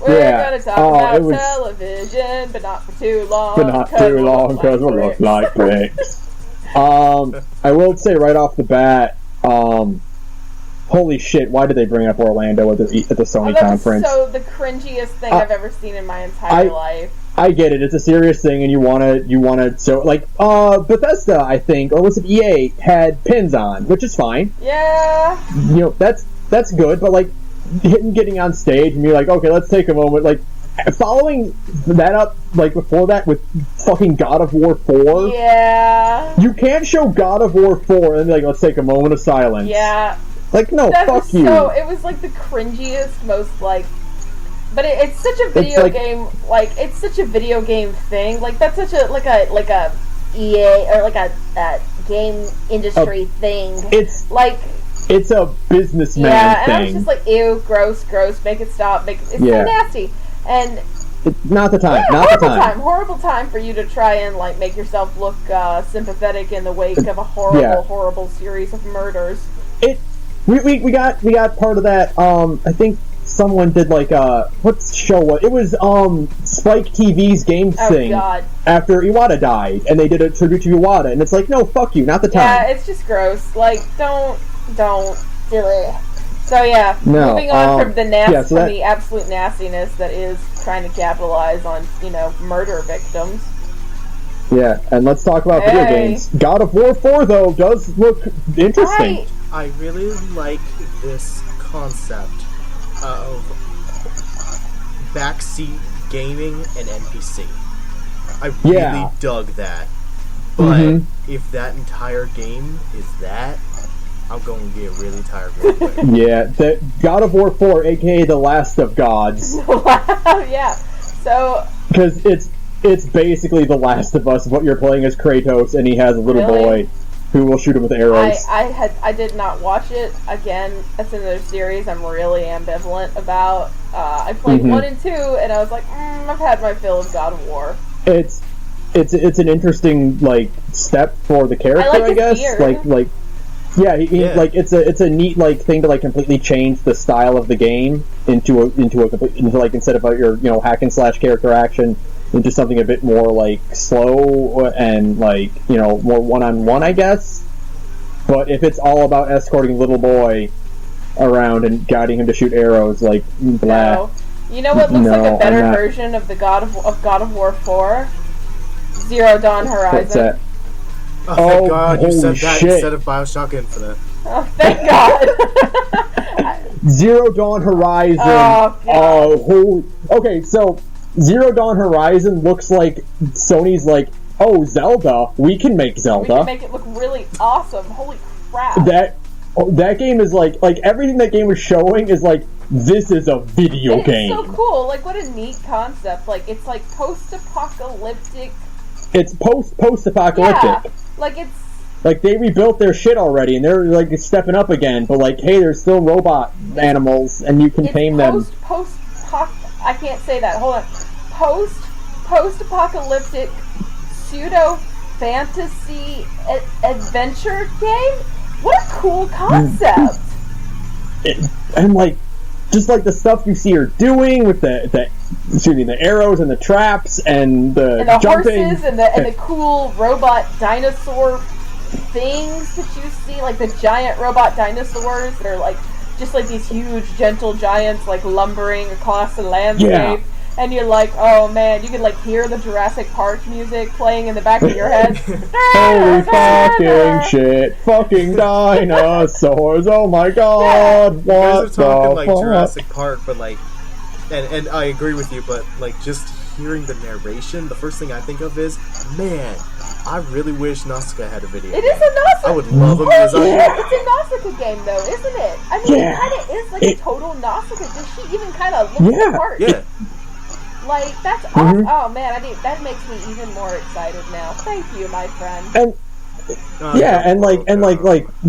We're gonna talk about television, but not for too long. Because we look like bricks. I will say right off the bat, holy shit, why did they bring up Orlando at the Sony conference? So the cringiest thing I've ever seen in my entire life. I get it, it's a serious thing, and you wanna, so, like, Bethesda, I think, or was it EA, had pins on, which is fine. Yeah. You know, that's good, but, like, getting on stage and be like, okay, let's take a moment, like, following that up, like, before that with fucking God of War 4. Yeah. You can't show God of War 4 and be like, let's take a moment of silence. Yeah. Like, no, fuck you. So, it was, like, the cringiest, most, like... But it's such a video game, like, it's such a video game thing. Like, that's such a, like a EA, or like a game industry thing. It's... Like... It's a businessman thing. Yeah, and I was just like, ew, gross, make it stop, it's so nasty. And... Not the time, Horrible time for you to try and, like, make yourself look sympathetic in the wake of a horrible series of murders. We got part of that, I think someone did, like, what show was it? It was, Spike TV's Games thing. God. After Iwata died, and they did a tribute to Iwata, and it's like, no, fuck you, not the time. Yeah, it's just gross. Like, don't do it. So, yeah, moving on from the from the absolute nastiness that is trying to capitalize on, murder victims. Yeah, and let's talk about video games. God of War 4, though, does look interesting. I really like this concept of backseat gaming and NPC. I really dug that. But if that entire game is that, I'm going to get really tired real quick. Yeah, the God of War 4, aka The Last of Gods. Yeah, so... Because it's basically The Last of Us, what you're playing as Kratos, and he has a little boy who will shoot him with arrows. I did not watch it. Again, that's another series I'm really ambivalent about. I played 1 and 2, and I was like, I've had my fill of God of War. It's an interesting, like, step for the character, I guess. Beard. Like like it's a neat, like, thing to, like, completely change the style of the game into like, instead of your hack and slash character action, into something a bit more, like, slow and, like, more one-on-one, I guess. But if it's all about escorting little boy around and guiding him to shoot arrows, like, blah. You know what looks like No, a better I'm not. version of the God of War 4? Zero Dawn Horizon. What's that? Oh, thank God you holy said that shit. instead of Bioshock Infinite. Oh, thank God. Zero Dawn Horizon. Oh, God. Holy. Okay, so Zero Dawn Horizon looks like Sony's like, oh, Zelda. We can make Zelda. We can make it look really awesome. Holy crap. That game is like everything that game was showing is like, this is a video game. It's so cool. Like, what a neat concept. Like, it's like post-apocalyptic. It's post-apocalyptic. Yeah. Like, it's... Like, they rebuilt their shit already, and they're, like, stepping up again, but, like, hey, there's still robot animals, and you can tame them. I can't say that. Hold on. Post-apocalyptic pseudo-fantasy adventure game? What a cool concept! And, like, just, like, the stuff you see her doing with the arrows and the traps and the jumping. Horses and the cool robot dinosaur things that you see, like the giant robot dinosaurs that are like just like these huge gentle giants like lumbering across the landscape. Yeah. And you're like, oh man, you can like hear the Jurassic Park music playing in the back of your head. Holy fucking shit. Fucking dinosaurs. Oh my god. Yeah. What You guys are talking the like fuck? Jurassic Park, but like, and I agree with you, but like just hearing the narration, the first thing I think of is, man, I really wish Nausicaa had a video. It is a Nausicaa. I would love a design. It's a Nausicaa game, though, isn't it? I mean, it kind of is like a total Nausicaa. Does she even kind of look the part? Yeah. Like, that's awesome. Oh, man, that makes me even more excited now. Thank you, my friend. And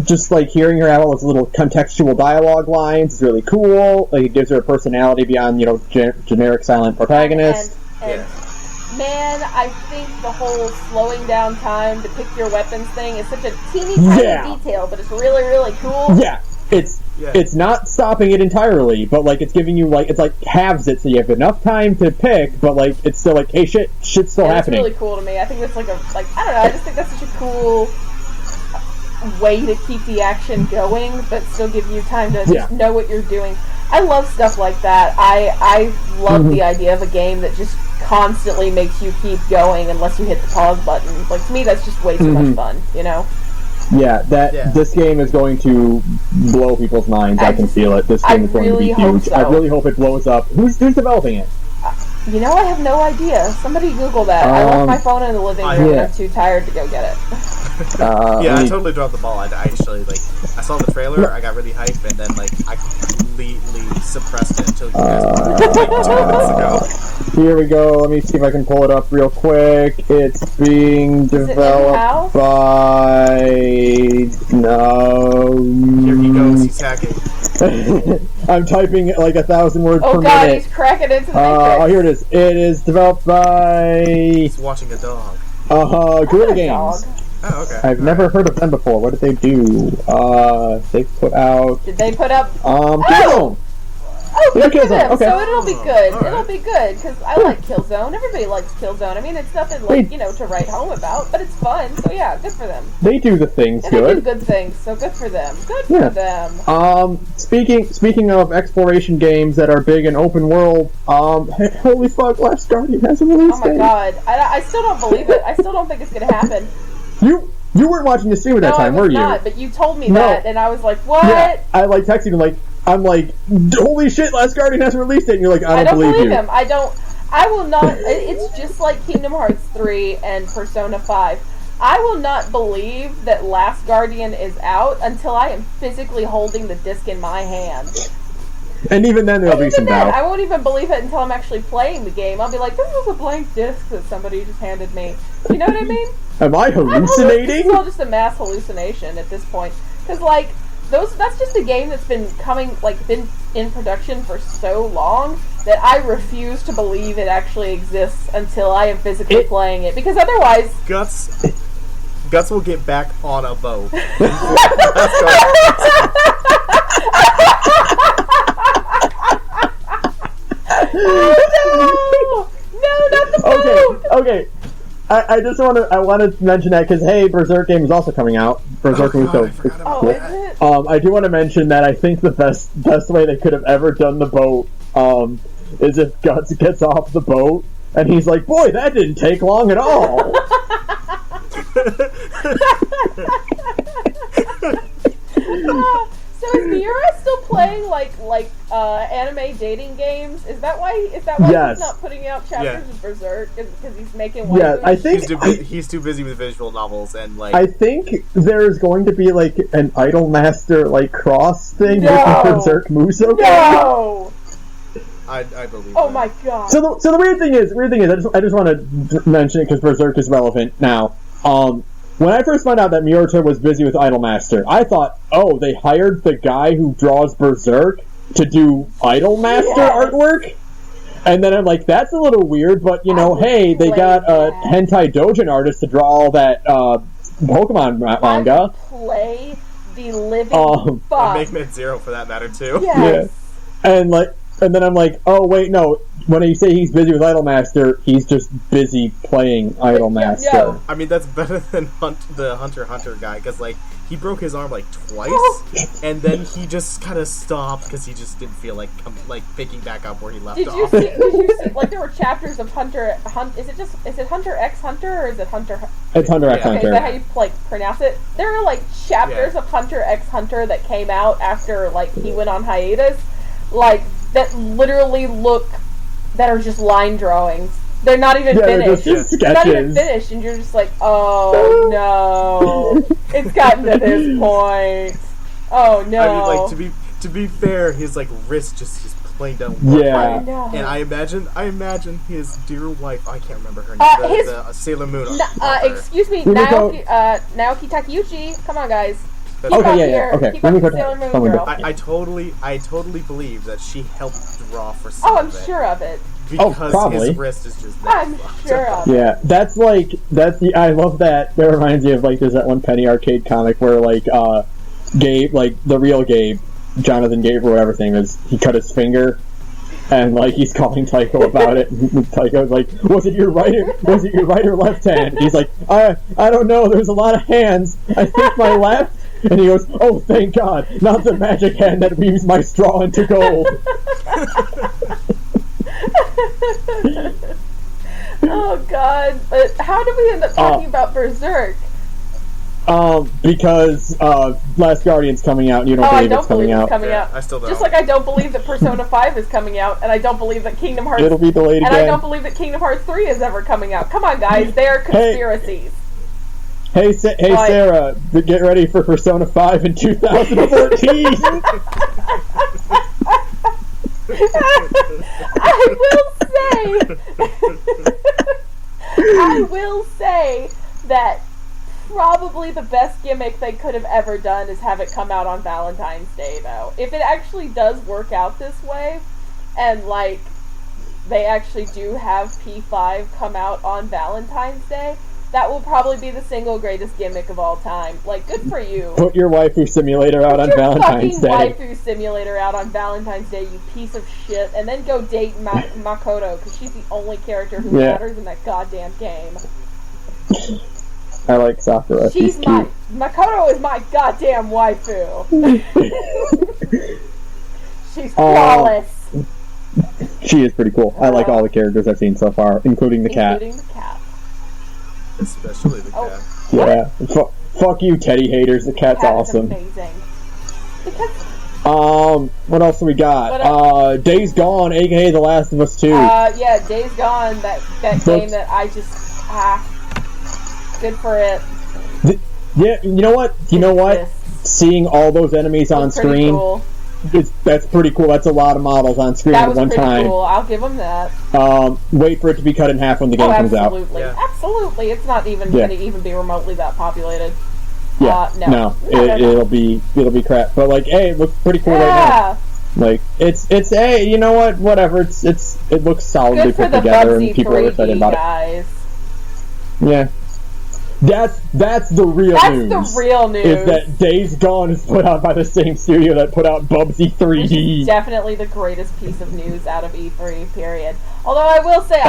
just like hearing her have all those little contextual dialogue lines is really cool. Like, it gives her a personality beyond, generic silent protagonist. And man, I think the whole slowing down time to pick your weapons thing is such a teeny tiny detail, but it's really, really cool. Yeah. It's not stopping it entirely, but like it's giving you like it's like halves it so you have enough time to pick, but like it's still like, hey, shit's still happening. It's really cool to me. I think that's I don't know, I just think that's such a cool way to keep the action going, but still give you time to just know what you're doing. I love stuff like that. I love the idea of a game that just constantly makes you keep going unless you hit the pause button. Like, to me, that's just way too much fun, Yeah, this game is going to blow people's minds. I can feel it. This game is going to be huge. So. I really hope it blows up. Who's developing it? I have no idea. Somebody Google that. I left my phone in the living room and I'm too tired to go get it. I totally dropped the ball. I actually, I saw the trailer, I got really hyped, and then, I completely suppressed it until you guys brought it up, 2 minutes ago. Here we go. Let me see if I can pull it up real quick. It's being developed by... No... Here he goes. He's hacking. I'm typing 1,000 words per minute. Oh god, he's cracking into the matrix. Here it is. It is developed by... He's watching a dog. Guerrilla Games. Oh, okay. I've never heard of them before. What did they do? They put out... Did they put up... Killzone! Oh, good for them. Okay. So it'll be good. Right. It'll be good, because I like Killzone. Everybody likes Killzone. I mean, it's nothing, to write home about, but it's fun. So yeah, good for them. They do the things and good. They do good things, so good for them. Good for them. Speaking of exploration games that are big and open world, holy fuck, Last Guardian has a release date. Oh my god. I still don't believe it. I still don't think it's gonna happen. You weren't watching the stream at that time, were you? No, I was not, but you told me that, and I was like, what? Yeah, I texted him I'm like, holy shit, Last Guardian has a release date, and you're like, I don't believe you. Him. I will not, it's just like Kingdom Hearts 3 and Persona 5. I will not believe that Last Guardian is out until I am physically holding the disc in my hand. And even then, there'll be some doubt. I won't even believe it until I'm actually playing the game. I'll be like, this was a blank disc that somebody just handed me. You know what I mean? Am I hallucinating? It's all just a mass hallucination at this point. Because, that's just a game that's been been in production for so long that I refuse to believe it actually exists until I am physically playing it. Because otherwise... Guts will get back on a boat. No, not the boat! Okay. I just want to mention that because hey, Berserk game is also coming out. Berserk Muso. Is it? I do want to mention that I think the best way they could have ever done the boat is if Guts gets off the boat and he's like, boy, that didn't take long at all. So is Miura still playing like anime dating games? Is that why Yes. he's not putting out chapters of Berserk? Because he's making Yeah, I think he's too busy with visual novels and like. I think there's going to be like an Idolmaster like cross thing with the Berserk Muso game. No. I believe. Oh that. my god. So the weird thing is, I just want to mention it because Berserk is relevant now. When I first found out that Miura was busy with Idolmaster, I thought, oh, they hired the guy who draws Berserk to do Idolmaster artwork? And then I'm like, that's a little weird, but, you know, hey, they got a hentai doujin artist to draw all that Pokemon manga. Play the living fuck. And make Mid-Zero for that matter, too. Yes. Yeah. And then I'm like, oh, wait, no. When you say he's busy with Idolmaster, he's just busy playing Idolmaster. No. I mean, that's better than the Hunter x Hunter guy, because, like, he broke his arm, like, twice, and then he just kind of stopped because he just didn't feel like picking back up where he left off. Did you see, like, there were chapters of is it Hunter x Hunter, or is it Hunter? It's Hunter x Hunter. Is that how you, like, pronounce it? There are, like, chapters of Hunter x Hunter that came out after, like, he went on hiatus, like, that literally that are just line drawings. They're not even finished. They're not even finished, and you're just like, oh no, it's gotten to this point. Oh no. I mean, like, to be fair, his like wrist just plain don't work. Yeah. Right. know. And I imagine his dear wife. I can't remember her name. The Sailor Moon. Excuse me, Naoki Takeuchi. Come on, guys. Okay. Keep up the Sailor Moon girl. I totally believe that she helped draw for some Oh, I'm of it. sure of it. Because his wrist is just that I'm sure of it. Yeah, that's I love that. That reminds me of, like, there's that one Penny Arcade comic where, like, Gabe, like, the real Gabe, Jonathan Gabe or whatever his name is, he cut his finger, and, like, he's calling Tycho about it, and Tycho's like, was it your right or left hand? He's like, I don't know, there's a lot of hands, I think my left. And he goes, oh, thank God, not the magic hand that weaves my straw into gold. Oh, God. But how did we end up talking about Berserk? Because Last Guardian's coming out, and you don't believe it's coming out. I still don't. Just like I don't believe that Persona 5 is coming out, and I don't believe that Kingdom Hearts... It'll be delayed again. And I don't believe that Kingdom Hearts 3 is ever coming out. Come on, guys. They are conspiracies. Hey, Sarah, get ready for Persona 5 in 2014! I will say that probably the best gimmick they could have ever done is have it come out on Valentine's Day, though. If it actually does work out this way, and, like, they actually do have P5 come out on Valentine's Day, that will probably be the single greatest gimmick of all time. Like, good for you. Put your waifu simulator out on Valentine's Day. Put your waifu simulator out on Valentine's Day, you piece of shit, and then go date Makoto, because she's the only character who matters in that goddamn game. I like Sakura. Makoto is my goddamn waifu. She's flawless. She is pretty cool. I like all the characters I've seen so far, including the cat. Especially the cat. Yeah. Fuck you, Teddy haters. The cat's awesome. Amazing. What else do we got? Days Gone, aka The Last of Us 2. Yeah, Days Gone, that game that I just, good for it. Yeah, you know what? Seeing all those enemies on screen, cool. That's pretty cool. That's a lot of models on screen at one time. That was pretty cool. I'll give them that. Wait for it to be cut in half when the game comes out. Absolutely. It's not even going to even be remotely that populated. No. It'll be crap. But, like, hey, it looks pretty cool right now. Like, it's hey, you know what? Whatever. It looks solidly put together, and people are excited about it. Yeah. That's the real news. That's the real news. Is that Days Gone is put out by the same studio that put out Bubsy 3D. Which is definitely the greatest piece of news out of E3, period. Although I will say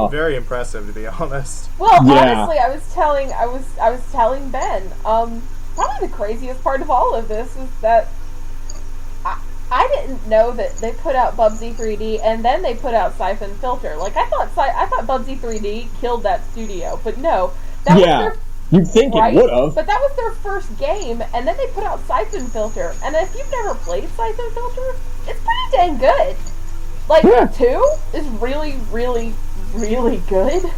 very impressive, to be honest. Well, honestly, I was telling Ben, probably the craziest part of all of this is that I didn't know that they put out Bubsy 3D and then they put out Siphon Filter. Like, I thought Bubsy 3D killed that studio, but no. That was their, you'd think it would have. But that was their first game, and then they put out Siphon Filter. And if you've never played Siphon Filter, it's pretty dang good. Like, 2 is really, really, really good.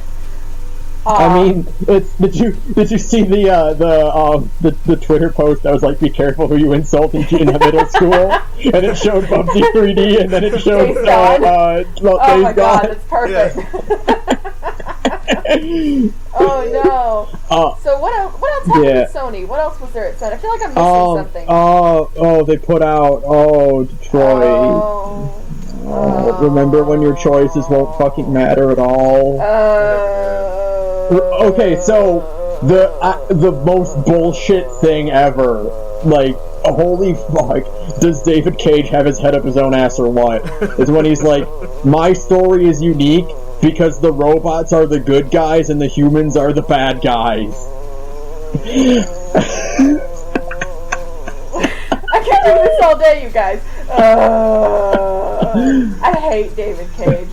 I mean, did you see the Twitter post that was like, "Be careful who you insult in middle school," and it showed Bubsy 3D, and then it showed Days oh my god, it's perfect. Yeah. Oh no. So what else happened with Sony? What else was there at Sony? I feel like I'm missing something. They put out Detroit. Remember when your choices won't fucking matter at all? Okay, so the most bullshit thing ever, like, holy fuck, does David Cage have his head up his own ass or what? Is when he's like, my story is unique because the robots are the good guys and the humans are the bad guys. I can't do this all day, you guys. I hate David Cage.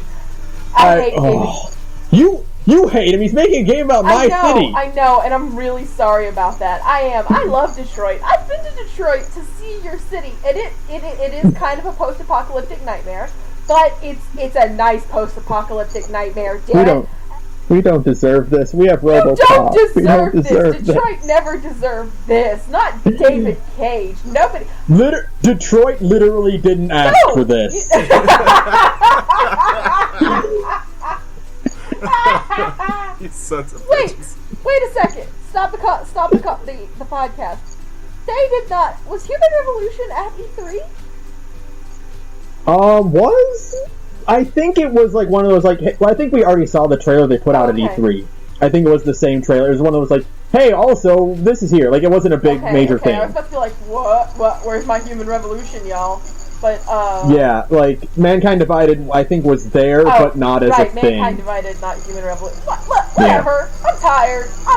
I hate David. You hate him. He's making a game about my city. I know, and I'm really sorry about that. I love Detroit. I've been to Detroit to see your city, and it is kind of a post-apocalyptic nightmare, but it's a nice post-apocalyptic nightmare. We don't deserve this. We have RoboCop. You don't deserve this. Detroit never deserved this. Not David Cage. Nobody. Detroit literally didn't ask for this. You sons of wait bitches. a second. Stop the podcast. They did not. Was Human Revolution at E3? Was? I think it was like one of those, like, well, I think we already saw the trailer they put out at E3. I think it was the same trailer. It was one of those, like, hey, also, this is here. Like, it wasn't a big major thing. I was about to be like, what? Where's my Human Revolution, y'all? But, yeah, like, Mankind Divided, I think, was there, but not as a thing. Mankind Divided, not Human Revolution. Whatever. Yeah. I'm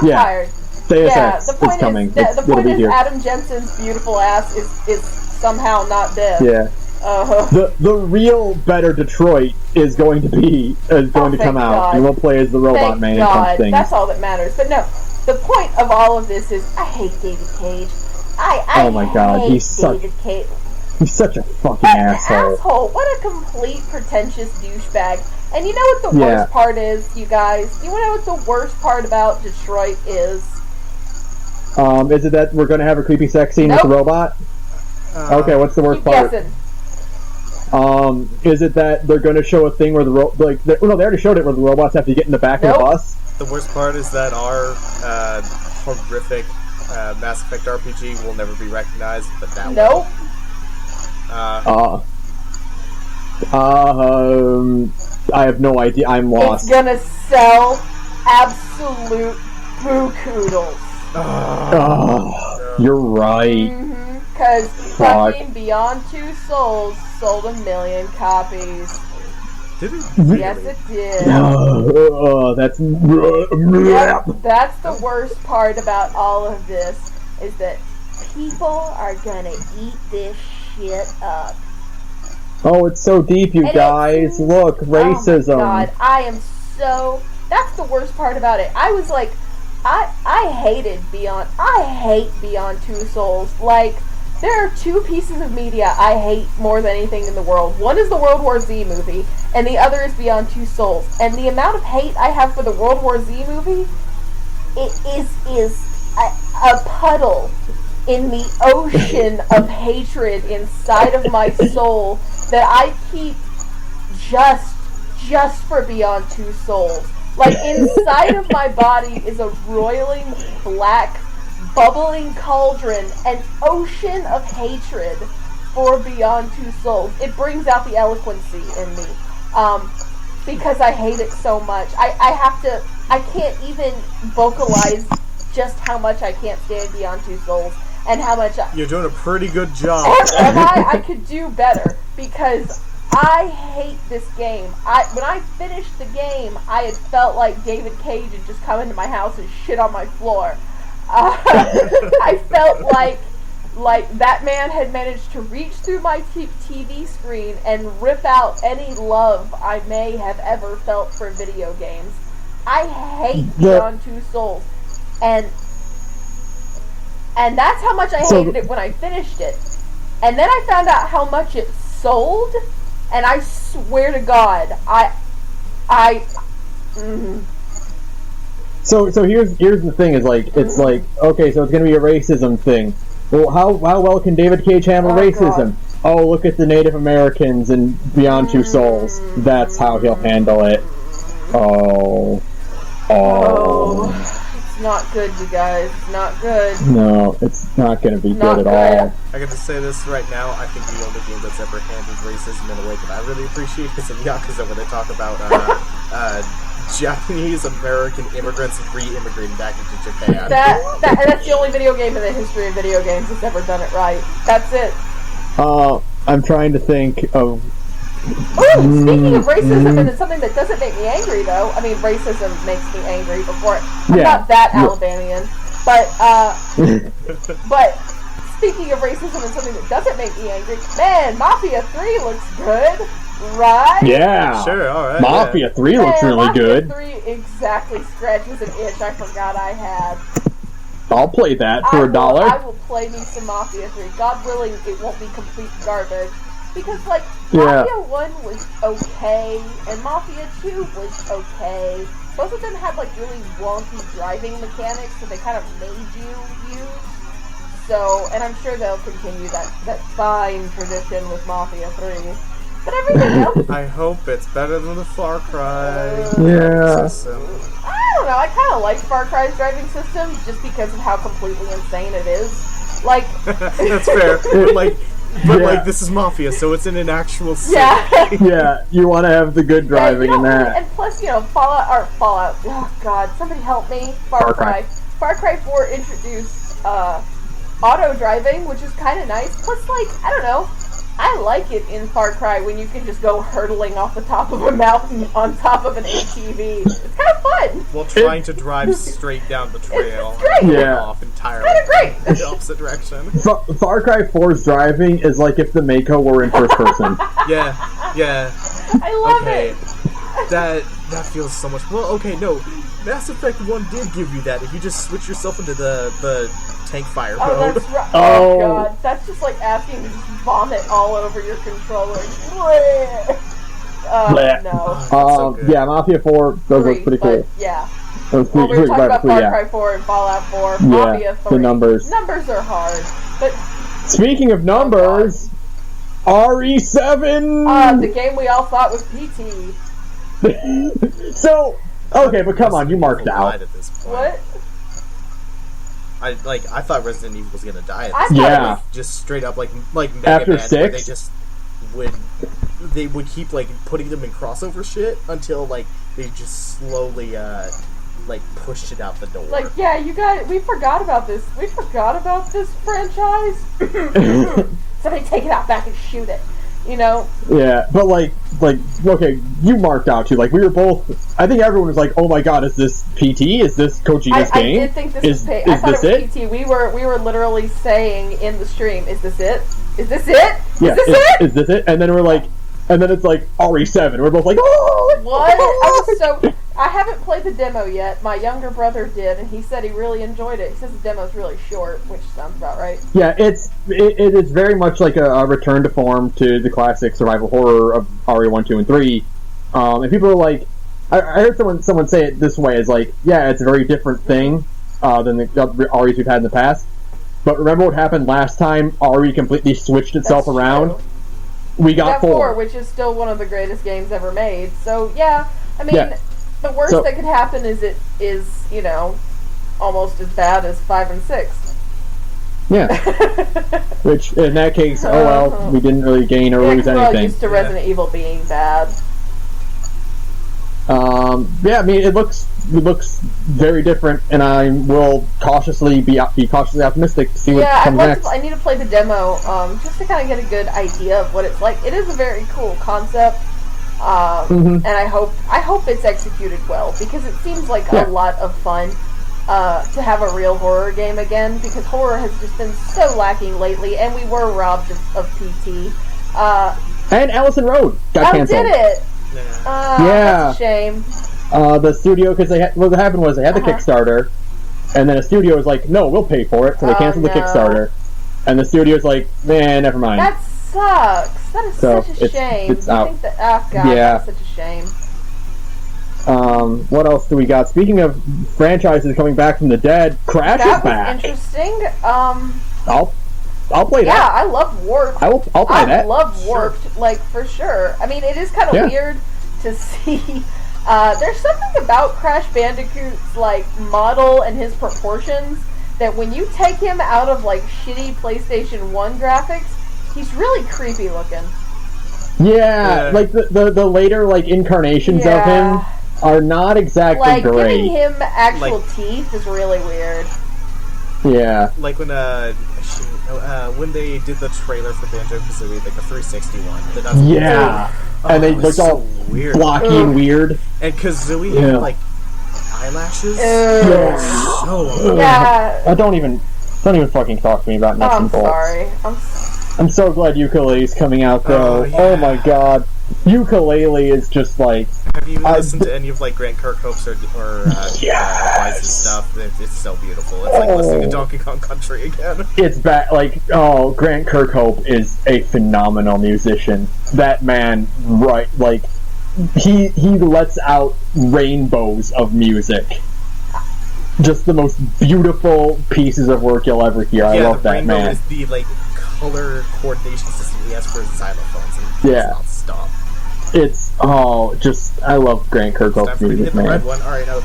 tired. Deus Ex is coming. The point is Adam Jensen's beautiful ass is somehow not dead. Yeah. The real better Detroit is going to come out. You will play as the Robot Man and punch things. That's all that matters. But no, the point of all of this is I hate David Cage. Oh my god, he's such a fucking asshole. What a complete pretentious douchebag. And you know what the worst part is, you guys? You know what the worst part about Detroit is? Is it that we're going to have a creepy sex scene with the robot? Okay, what's the worst part? Guessing. Is it that they're going to show a thing where they already showed it where the robots have to get in the back of the bus? The worst part is that our horrific Mass Effect RPG will never be recognized, but that will. I have no idea. I'm lost. It's gonna sell absolute boo-koodles. You're right. Because fucking Beyond Two Souls sold 1 million copies. Did it? Yes, it did. That's the worst part about all of this, is that people are gonna eat this shit up. Oh, it's so deep, you guys. Look, racism. Oh my god, that's the worst part about it. I was like, I hate Beyond Two Souls. Like, there are two pieces of media I hate more than anything in the world. One is the World War Z movie, and the other is Beyond Two Souls. And the amount of hate I have for the World War Z movie, it is a puddle in the ocean of hatred inside of my soul that I keep just for Beyond Two Souls. Like, inside of my body is a roiling black bubbling cauldron, an ocean of hatred for Beyond Two Souls. It brings out the eloquency in me, because I hate it so much. I can't even vocalize just how much I can't stand Beyond Two Souls, and how much you're doing a pretty good job. I could do better, because I hate this game. When I finished the game, I had felt like David Cage had just come into my house and shit on my floor. I felt Like, that man had managed to reach through my TV screen and rip out any love I may have ever felt for video games. I hate Beyond Two Souls. And that's how much I hated it when I finished it. And then I found out how much it sold, and I swear to God, So here's the thing, is like, it's like, okay, so it's gonna be a racism thing. Well, how well can David Cage handle racism? God. Oh, look at the Native Americans in Beyond Two Souls. That's how he'll handle it. Oh. It's not good, you guys. It's not good. No, it's not going to be good at all. I got to say this right now. I think the only game that's ever handled racism in a way that I really appreciate is in Yakuza, when they talk about Japanese American immigrants re-immigrating back into Japan. That's the only video game in the history of video games that's ever done it right. That's it. I'm trying to think of... Speaking of racism, and it's something that doesn't make me angry, though. I mean, racism makes me angry before... I'm not that Alabamian. But speaking of racism and something that doesn't make me angry, man, Mafia 3 looks good. Right? Yeah. Sure, alright. Mafia 3 looks really good. Mafia 3 exactly scratches an itch I forgot I had. I'll play that for $1. I will play me some Mafia 3. God willing, it won't be complete garbage. Because, like, Mafia 1 was okay, and Mafia 2 was okay. Both of them had, like, really wonky driving mechanics that they kind of made you use. So, and I'm sure they'll continue that fine tradition with Mafia 3. But everything else... I hope it's better than the Far Cry system. I don't know, I kind of like Far Cry's driving system just because of how completely insane it is. Like... That's fair. But this is Mafia, so it's in an actual city. Yeah, you want to have the good driving in that. And plus, Fallout, oh god, somebody help me. Far Cry 4 introduced, auto driving, which is kind of nice. Plus, like, I don't know, I like it in Far Cry when you can just go hurtling off the top of a mountain on top of an ATV. It's kind of fun. While trying to drive straight down the trail. It's great. Yeah. Off entirely. Kind of great. In the opposite direction. Far Cry 4's driving is like if the Mako were in first person. Yeah. I love it. That feels so much... Well, okay, no. Mass Effect 1 did give you that. If you just switch yourself into the tank fire mode. That's right. Oh god, that's just like asking to just vomit all over your controller. No. So yeah, Mafia 4, those look pretty cool. Yeah. Those we were talking about Far Cry 4 and Fallout 4. Yeah, Mafia 3. the numbers. Numbers are hard. But speaking of numbers, RE7! The game we all thought was PT. So, okay, but come on, you marked out. At this point. What? I thought Resident Evil was gonna die at I this thought Yeah. point. Just straight up like Mega After Man, 6? where they would keep like putting them in crossover shit until like they just slowly pushed it out the door. Like, yeah, you guys, we forgot about this. We forgot about this franchise. Somebody take it out back and shoot it. You know? Yeah, but like, okay, you marked out too. Like, we were both. I think everyone was like, "Oh my god, is this PT? Is this Kojima's game? I did think this was PT. I thought it was PT. We were literally saying in the stream, "Is this it? Is this it? Yeah, is this it?" And then we're like, and then it's like RE7. We're both like, "Oh, what?" I haven't played the demo yet. My younger brother did, and he said he really enjoyed it. He says the demo's really short, which sounds about right. Yeah, it is very much like a return to form to the classic survival horror of RE1, 2, and 3. And people are like, I heard someone say it this way, is like, yeah, it's a very different thing than the REs we've had in the past. But remember what happened last time? RE completely switched itself around. True. We got 4, which is still one of the greatest games ever made. So yeah, I mean, the worst that could happen is it is, almost as bad as 5 and 6. Yeah. Which in that case, oh well, we didn't really gain or lose anything. We're all used to Resident Evil being bad. Yeah, I mean, it looks very different, and I will cautiously be cautiously optimistic to see what comes next. I need to play the demo just to kind of get a good idea of what it's like. It is a very cool concept, and I hope it's executed well, because it seems like a lot of fun. to have a real horror game again, because horror has just been so lacking lately, and we were robbed of PT. And Allison Road got canceled. Did it? Yeah. That's a shame. The studio, because what happened was they had the Kickstarter, and then the studio was like, no, we'll pay for it, so they canceled the Kickstarter. And the studio's like, man, never mind. That sucks. That is such a shame. It's out. Think that, oh god, that's such a shame. What else do we got? Speaking of franchises coming back from the dead, Crash is back. Interesting. I'll play that. Yeah, I love Warped. I'll play that. I love Warped, like, for sure. I mean, it is kind of weird to see. There's something about Crash Bandicoot's, like, model and his proportions that when you take him out of, like, shitty PlayStation 1 graphics, he's really creepy looking. Yeah, like, the later, like, incarnations of him are not exactly like, great. Like, giving him actual teeth is really weird. Yeah. Like when they did the trailer for Banjo-Kazooie, like the 360 one. Yeah. And they looked all weird. blocky and weird. And Kazooie had, like, eyelashes. Don't even fucking talk to me about nuts and bolts. Sorry. I'm so glad Ukulele's coming out, though. Oh my god. Ukulele is just like... Have you listened to any of, like, Grant Kirkhope's or Wise's stuff? It's so beautiful. It's like listening to Donkey Kong Country again. It's bad. Like, Grant Kirkhope is a phenomenal musician. That man, right, like, he lets out rainbows of music. Just the most beautiful pieces of work you'll ever hear. I love that man. Is the, like, color coordination system he has for his xylophones, and does not stop. It's I love Grant Kirkhope's music, man. The red one. All right, now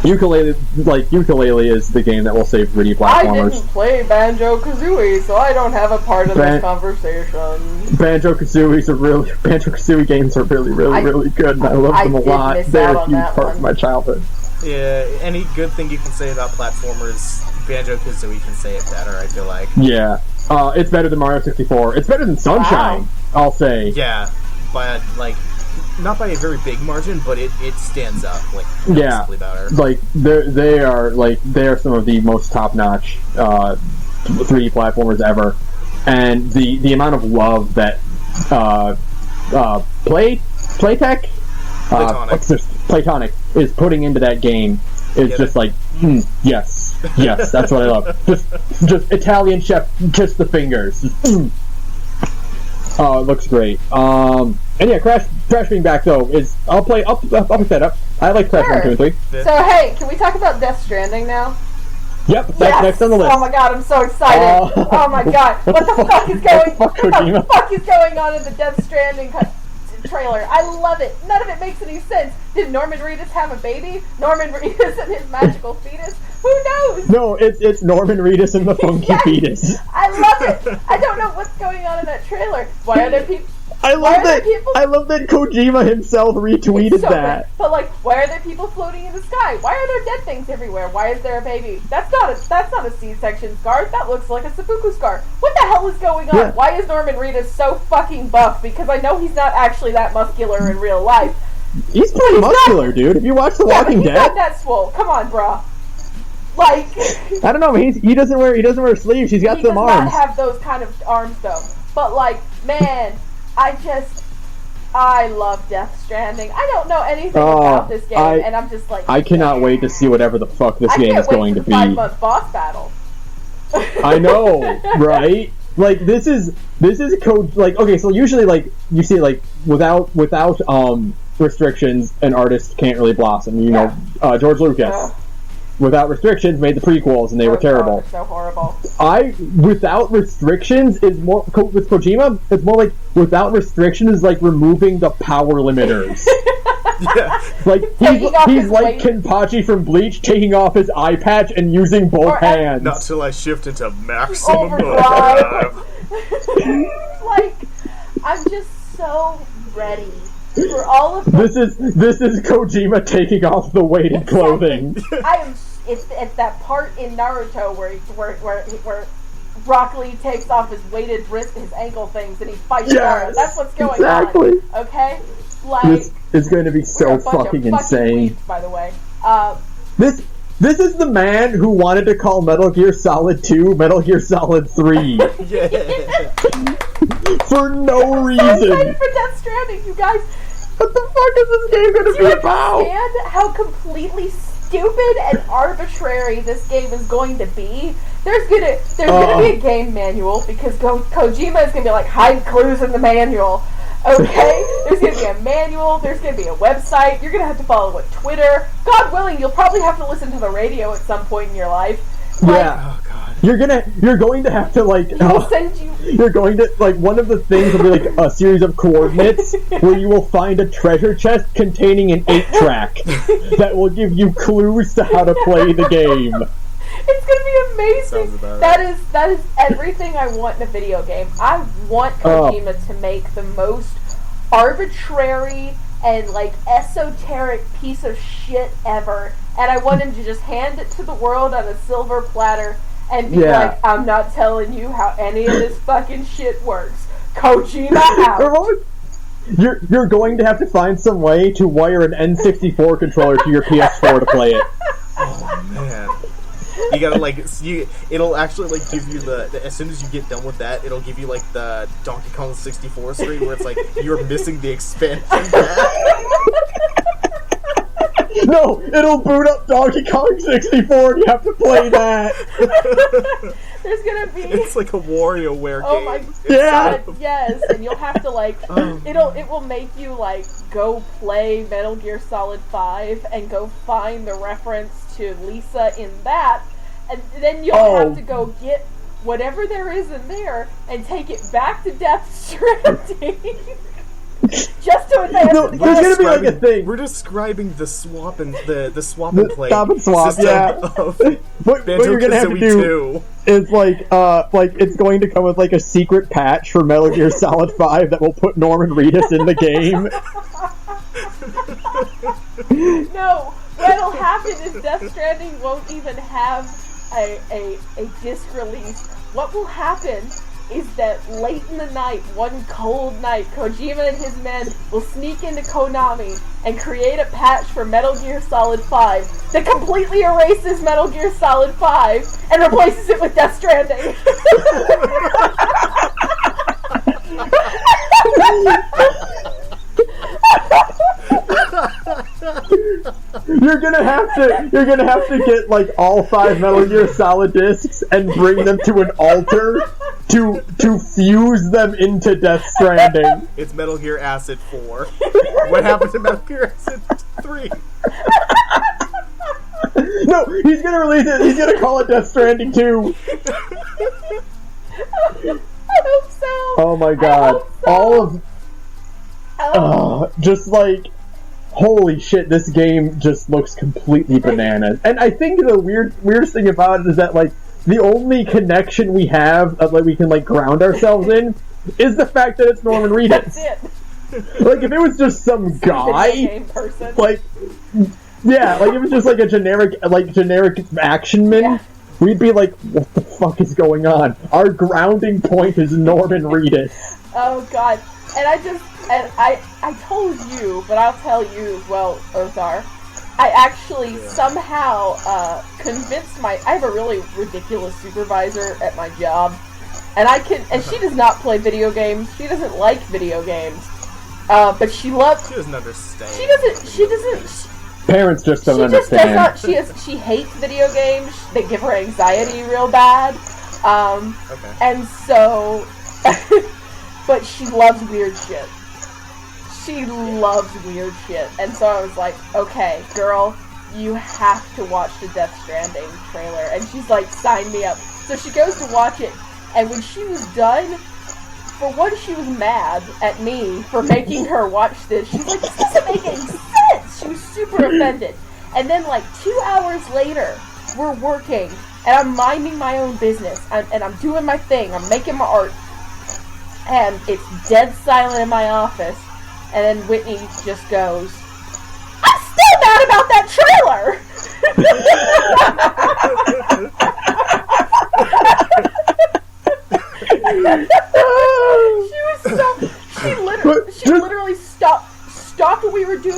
the Ukulele is the game that will save 3D platformers. I didn't play Banjo-Kazooie, so I don't have a part of this conversation. Banjo-Kazooie games are really good, and I love them a lot. They're a huge part of my childhood. Yeah, any good thing you can say about platformers, Banjo-Kazooie can say it better, I feel like. Yeah. It's better than Mario 64. It's better than Sunshine, I'll say. Yeah, but, like, not by a very big margin, but it stands up, like, noticeably better. Like, they are some of the most top-notch 3D platformers ever. And the amount of love that Playtech? Platonic is putting into that game is just like, yes, that's what I love. Just Italian chef, just the fingers. Oh, it looks great. And yeah, Crash being back though is I'll pick that up. I like Crash 1, 2, and 3. So hey, can we talk about Death Stranding now? Yep, that's next on the list. Oh my god, I'm so excited. Oh my god, what the fuck is going on in the Death Stranding trailer? I love it. None of it makes any sense. Did Norman Reedus have a baby? Norman Reedus and his magical fetus? Who knows? No, it's Norman Reedus and the funky fetus. I love it. I don't know what's going on in that trailer. Why are there people? I love that Kojima himself retweeted that. But like, why are there people floating in the sky? Why are there dead things everywhere? Why is there a baby? That's not a C-section scar. That looks like a seppuku scar. What the hell is going on? Yeah. Why is Norman Reedus so fucking buff? Because I know he's not actually that muscular in real life. He's pretty muscular, dude. If you watch The Walking Dead, he's not that swole. Come on, brah. Like, I don't know. He doesn't wear sleeves. He's got some arms. He does not have those kind of arms though. But like, man. I love Death Stranding. I don't know anything about this game, and I'm just like... I cannot wait to see whatever the fuck this game is going to be. I can't wait for the 5-month boss battle. I know, right? Like, this is code... Like, okay, so usually, like, you see, like, without restrictions, an artist can't really blossom. You know, George Lucas. Without restrictions, made the prequels, and they were terrible. God, so horrible. Without restrictions is more with Kojima. It's more like without restrictions is like removing the power limiters. Like he's like Kenpachi from Bleach, taking off his eye patch and using both hands. Not till I shift into maximum overdrive. Like, I'm just so ready. For all of this is Kojima taking off the weighted clothing. It's that part in Naruto where Rock Lee takes off his weighted wrist and his ankle things and he fights Sara. That's what's going on. Okay? Like is going to be so fucking insane. Weeds, by the way. This is the man who wanted to call Metal Gear Solid 2 Metal Gear Solid 3. Yeah. For no reason. I'm so excited for Death Stranding, you guys. What the fuck is this game going to be about? Do you understand how completely stupid and arbitrary this game is going to be? There's gonna be a game manual because Kojima is gonna be like, hide clues in the manual. Okay? There's gonna be a manual, there's gonna be a website, you're gonna have to follow Twitter. God willing, you'll probably have to listen to the radio at some point in your life. Yeah. Oh, God. You're going to have to, like... You're going to, like, one of the things will be, like, a series of coordinates where you will find a treasure chest containing an 8-track that will give you clues to how to play the game. It's gonna be amazing. That is everything I want in a video game. I want Kojima to make the most arbitrary and like esoteric piece of shit ever, and I want him to just hand it to the world on a silver platter and be like, I'm not telling you how any of this fucking shit works. Kojima out. You're going to have to find some way to wire an N64 controller to your PS4 to play it. Oh man. You gotta it'll actually like give you the as soon as you get done with that, it'll give you like the Donkey Kong 64 screen where it's like you're missing the expansion pack. No, it'll boot up Donkey Kong 64 and you have to play that. There's gonna be... It's like a WarioWare game. Oh my god, yes, and you'll have to like... It will make you like go play Metal Gear Solid 5 and go find the reference to Lisa in that, and then you'll have to go get whatever there is in there and take it back to Death Stranding. Just to advance the game. There's gonna be like a thing. We're describing the swap and play stop and swap, system of what you're gonna have to do is like it's going to come with like a secret patch for Metal Gear Solid 5 that will put Norman Reedus in the game. No, what'll happen is Death Stranding won't even have a disc release. What will happen is that late in the night, one cold night, Kojima and his men will sneak into Konami and create a patch for Metal Gear Solid 5 that completely erases Metal Gear Solid 5 and replaces it with Death Stranding. You're gonna have to get like all 5 Metal Gear Solid discs and bring them to an altar to fuse them into Death Stranding. It's Metal Gear Acid 4. What happened to Metal Gear Acid 3? No, he's gonna release it. He's gonna call it Death Stranding 2. I hope so. Oh my god! All of just like. Holy shit, this game just looks completely bananas. And I think the weirdest thing about it is that, like, the only connection we have, like, we can, like, ground ourselves in, is the fact that it's Norman Reedus. That's it. Like, if it was just some guy, like, yeah, like, if it was just, like, a generic actionman, we'd be like, what the fuck is going on? Our grounding point is Norman Reedus. Oh, God. And I told you, but I'll tell you as well, Othar. I actually somehow convinced I have a really ridiculous supervisor at my job, and she does not play video games. She doesn't like video games, but she doesn't understand. She doesn't. Parents just don't understand. She hates video games. They give her anxiety real bad. Okay. And so, but she loves weird shit. She loves weird shit. And so I was like, okay, girl, you have to watch the Death Stranding trailer. And she's like, sign me up. So she goes to watch it, and when she was done, for one, she was mad at me for making her watch this. She's like, this doesn't make any sense! She was super offended. And then, like, 2 hours later, we're working, and I'm minding my own business, and I'm doing my thing, I'm making my art, and it's dead silent in my office. And then Whitney just goes, I'm still mad about that trailer! She literally stopped what we were doing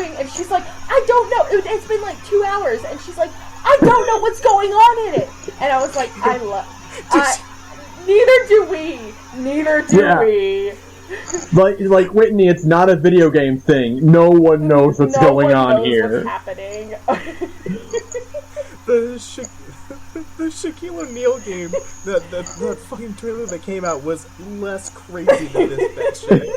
hours, and she's like, I don't know what's going on in it. And I was like, neither do we. Like Whitney, it's not a video game thing. No one knows what's going on here. What's happening. The Shaquille O'Neal game, that fucking trailer that came out was less crazy than this shit.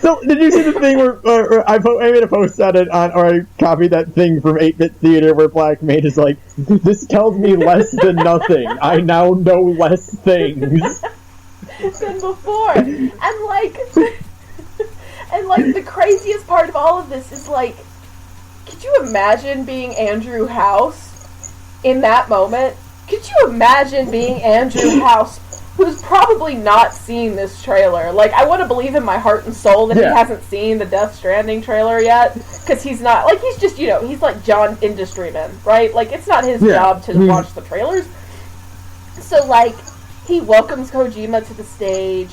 So, did you see the thing where I made a post on it, or I copied that thing from 8-Bit Theater where Black Mage is like, this tells me less than nothing. I now know less things than before. And the craziest part of all of this is like, could you imagine being Andrew House in that moment? Could you imagine being Andrew House, who's probably not seen this trailer? Like, I want to believe in my heart and soul that he hasn't seen the Death Stranding trailer yet, because he's not, like, he's just, he's like John Industryman, right? Like, it's not his job to watch the trailers. So, like, he welcomes Kojima to the stage,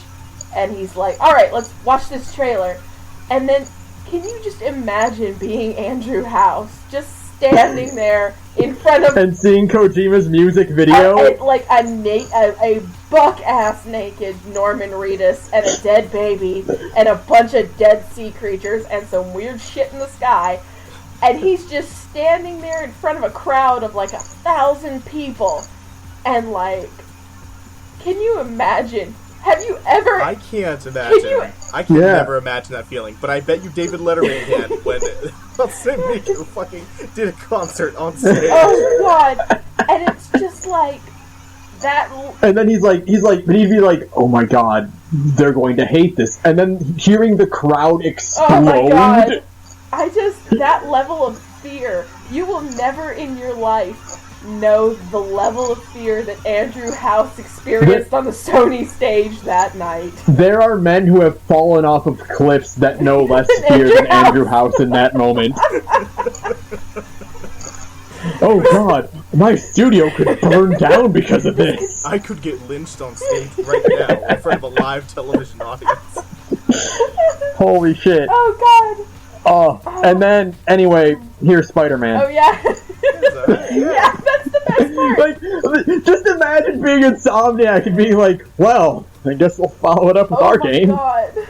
and he's like, alright, let's watch this trailer. And then, can you just imagine being Andrew House, just standing there in front of... And seeing Kojima's music video? A buck-ass naked Norman Reedus, and a dead baby, and a bunch of dead sea creatures, and some weird shit in the sky, and he's just standing there in front of a crowd of, 1,000 people, and, can you imagine? Have you ever... I can't imagine. I can never imagine that feeling. But I bet you David Letterman can when Sam Baker fucking did a concert on stage. Oh, God. And it's just that... And then but he'd be like, oh my God, they're going to hate this. And then hearing the crowd explode... Oh my God. That level of fear, you will never in your life know the level of fear that Andrew House experienced on the Sony stage that night. There are men who have fallen off of cliffs that know less fear than Andrew House in that moment. Oh God, my studio could burn down because of this. I could get lynched on stage right now in front of a live television audience. Holy shit. Oh God. Oh, and then, anyway, here's Spider-Man. Oh yeah. Yeah, that's the best part. Just imagine being Insomniac and being like, well, I guess we'll follow it up with our game. Oh my God.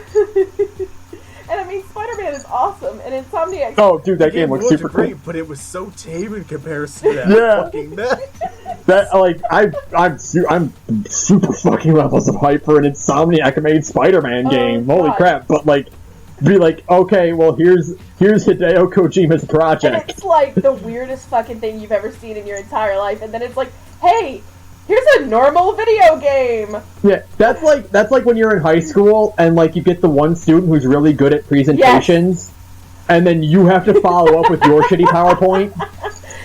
And I mean, Spider-Man is awesome, and Insomniac... Oh, dude, that game looks super great, cool. But it was so tame in comparison to that fucking mess. I'm super fucking levels of hype for an Insomniac-made Spider-Man game. Holy crap, but be like, okay, well, here's Hideo Kojima's project. And it's the weirdest fucking thing you've ever seen in your entire life, and then it's like, hey, here's a normal video game. Yeah, that's like when you're in high school and you get the one student who's really good at presentations, and then you have to follow up with your shitty PowerPoint.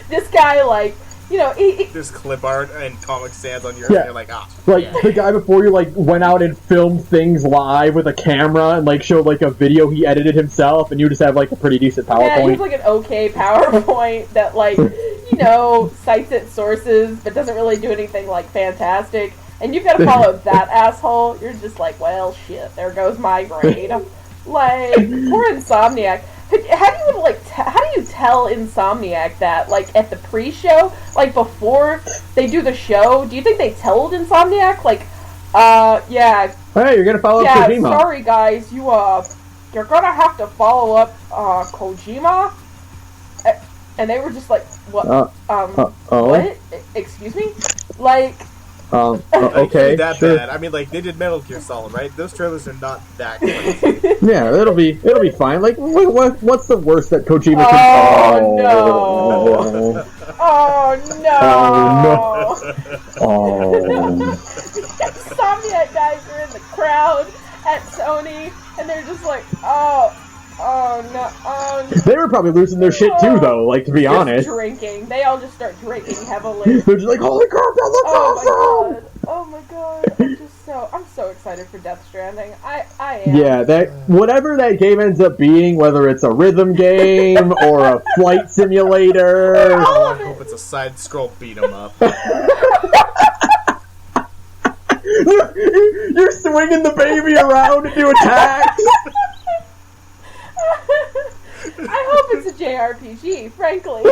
This guy, There's clip art and Comic Sans on your and you're like, the guy before you went out and filmed things live with a camera and showed a video he edited himself, and you just have a pretty decent PowerPoint. Yeah, he's an okay PowerPoint that cites its sources but doesn't really do anything fantastic, and you've got to follow that asshole. You're just well, shit, there goes my grade. Poor Insomniac. How do you tell Insomniac that, at the pre-show, before they do the show? Do you think they told Insomniac, yeah... Hey, you're gonna follow up Kojima. Yeah, sorry guys, you're gonna have to follow up, Kojima? And they were just what? What? Excuse me? Okay, that sure. bad. I mean, they did Metal Gear Solid, right? Those trailers are not that crazy. Yeah, it'll be fine. What's the worst that Kojima can... Oh, no! Oh, no! Oh. Insomniac guys are in the crowd at Sony, and they're just oh no. They were probably losing their shit too, though, to be honest. Drinking. They all just start drinking heavily. They're just holy crap, that looks awesome! Oh my god. I'm so excited for Death Stranding. I am. Yeah, whatever that game ends up being, whether it's a rhythm game or a flight simulator. I hope it's a side-scroll beat-em-up. You're swinging the baby around to do attacks. I hope it's a JRPG, frankly.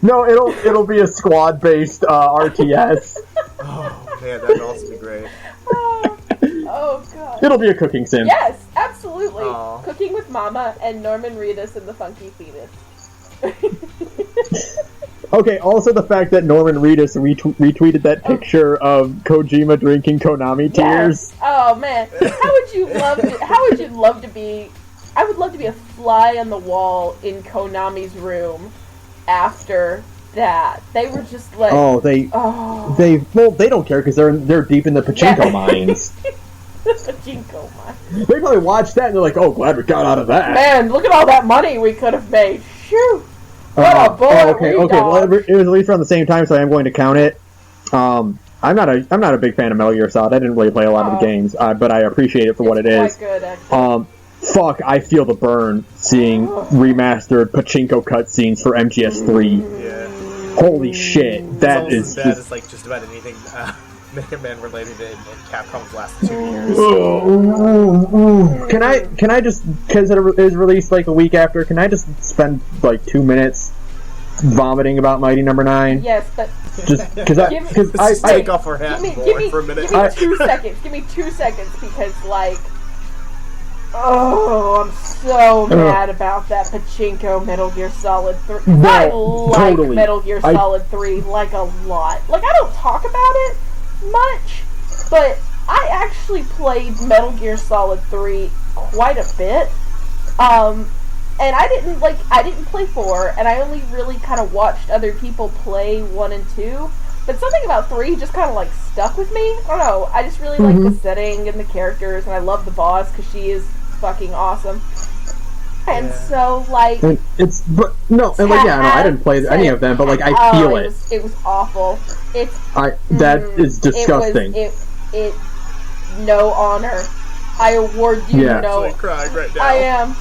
No, it'll be a squad-based RTS. Oh man, that'd also be great. Oh god. It'll be a cooking sim. Yes, absolutely. Aww. Cooking with Mama and Norman Reedus and the Funky Fetus. Okay, also the fact that Norman Reedus retweeted that picture of Kojima drinking Konami tears. Yes. Oh man, how would you love to be? I would love to be a fly on the wall in Konami's room after that. They were just like, they don't care because they're deep in the pachinko mines. The pachinko mines. They probably watched that and they're like, oh, glad we got out of that. Man, look at all that money we could have made. Shoo. What a boy! Okay. Well, it was at least around the same time, so I am going to count it. I'm not a big fan of Metal Gear Solid. I didn't really play a lot of the games, but I appreciate it for what it is. Quite good, actually. Fuck, I feel the burn seeing remastered pachinko cutscenes for MGS3. Yeah. Holy shit, that is bad just... as like just about anything Mega Man related in Capcom's last 2 years. Can I just, because it was released like a week after, can I just spend like 2 minutes vomiting about Mighty Number 9? Yes, but just because I take off our hat for a minute. Give me 2 seconds. Give me 2 seconds because like, I'm so mad about that pachinko Metal Gear Solid 3. No, I like totally. Metal Gear Solid 3 like a lot. Like I don't talk about it much, but I actually played Metal Gear Solid 3 quite a bit. And I didn't play 4, and I only really kind of watched other people play 1 and 2. But something about 3 just kind of like stuck with me. I don't know. I just really like the setting and the characters, and I love the boss because she is fucking awesome. And so like I didn't play any of them, but like I feel it. It was awful. That is disgusting. It no honor. I award you no. I'm crying right now. I am.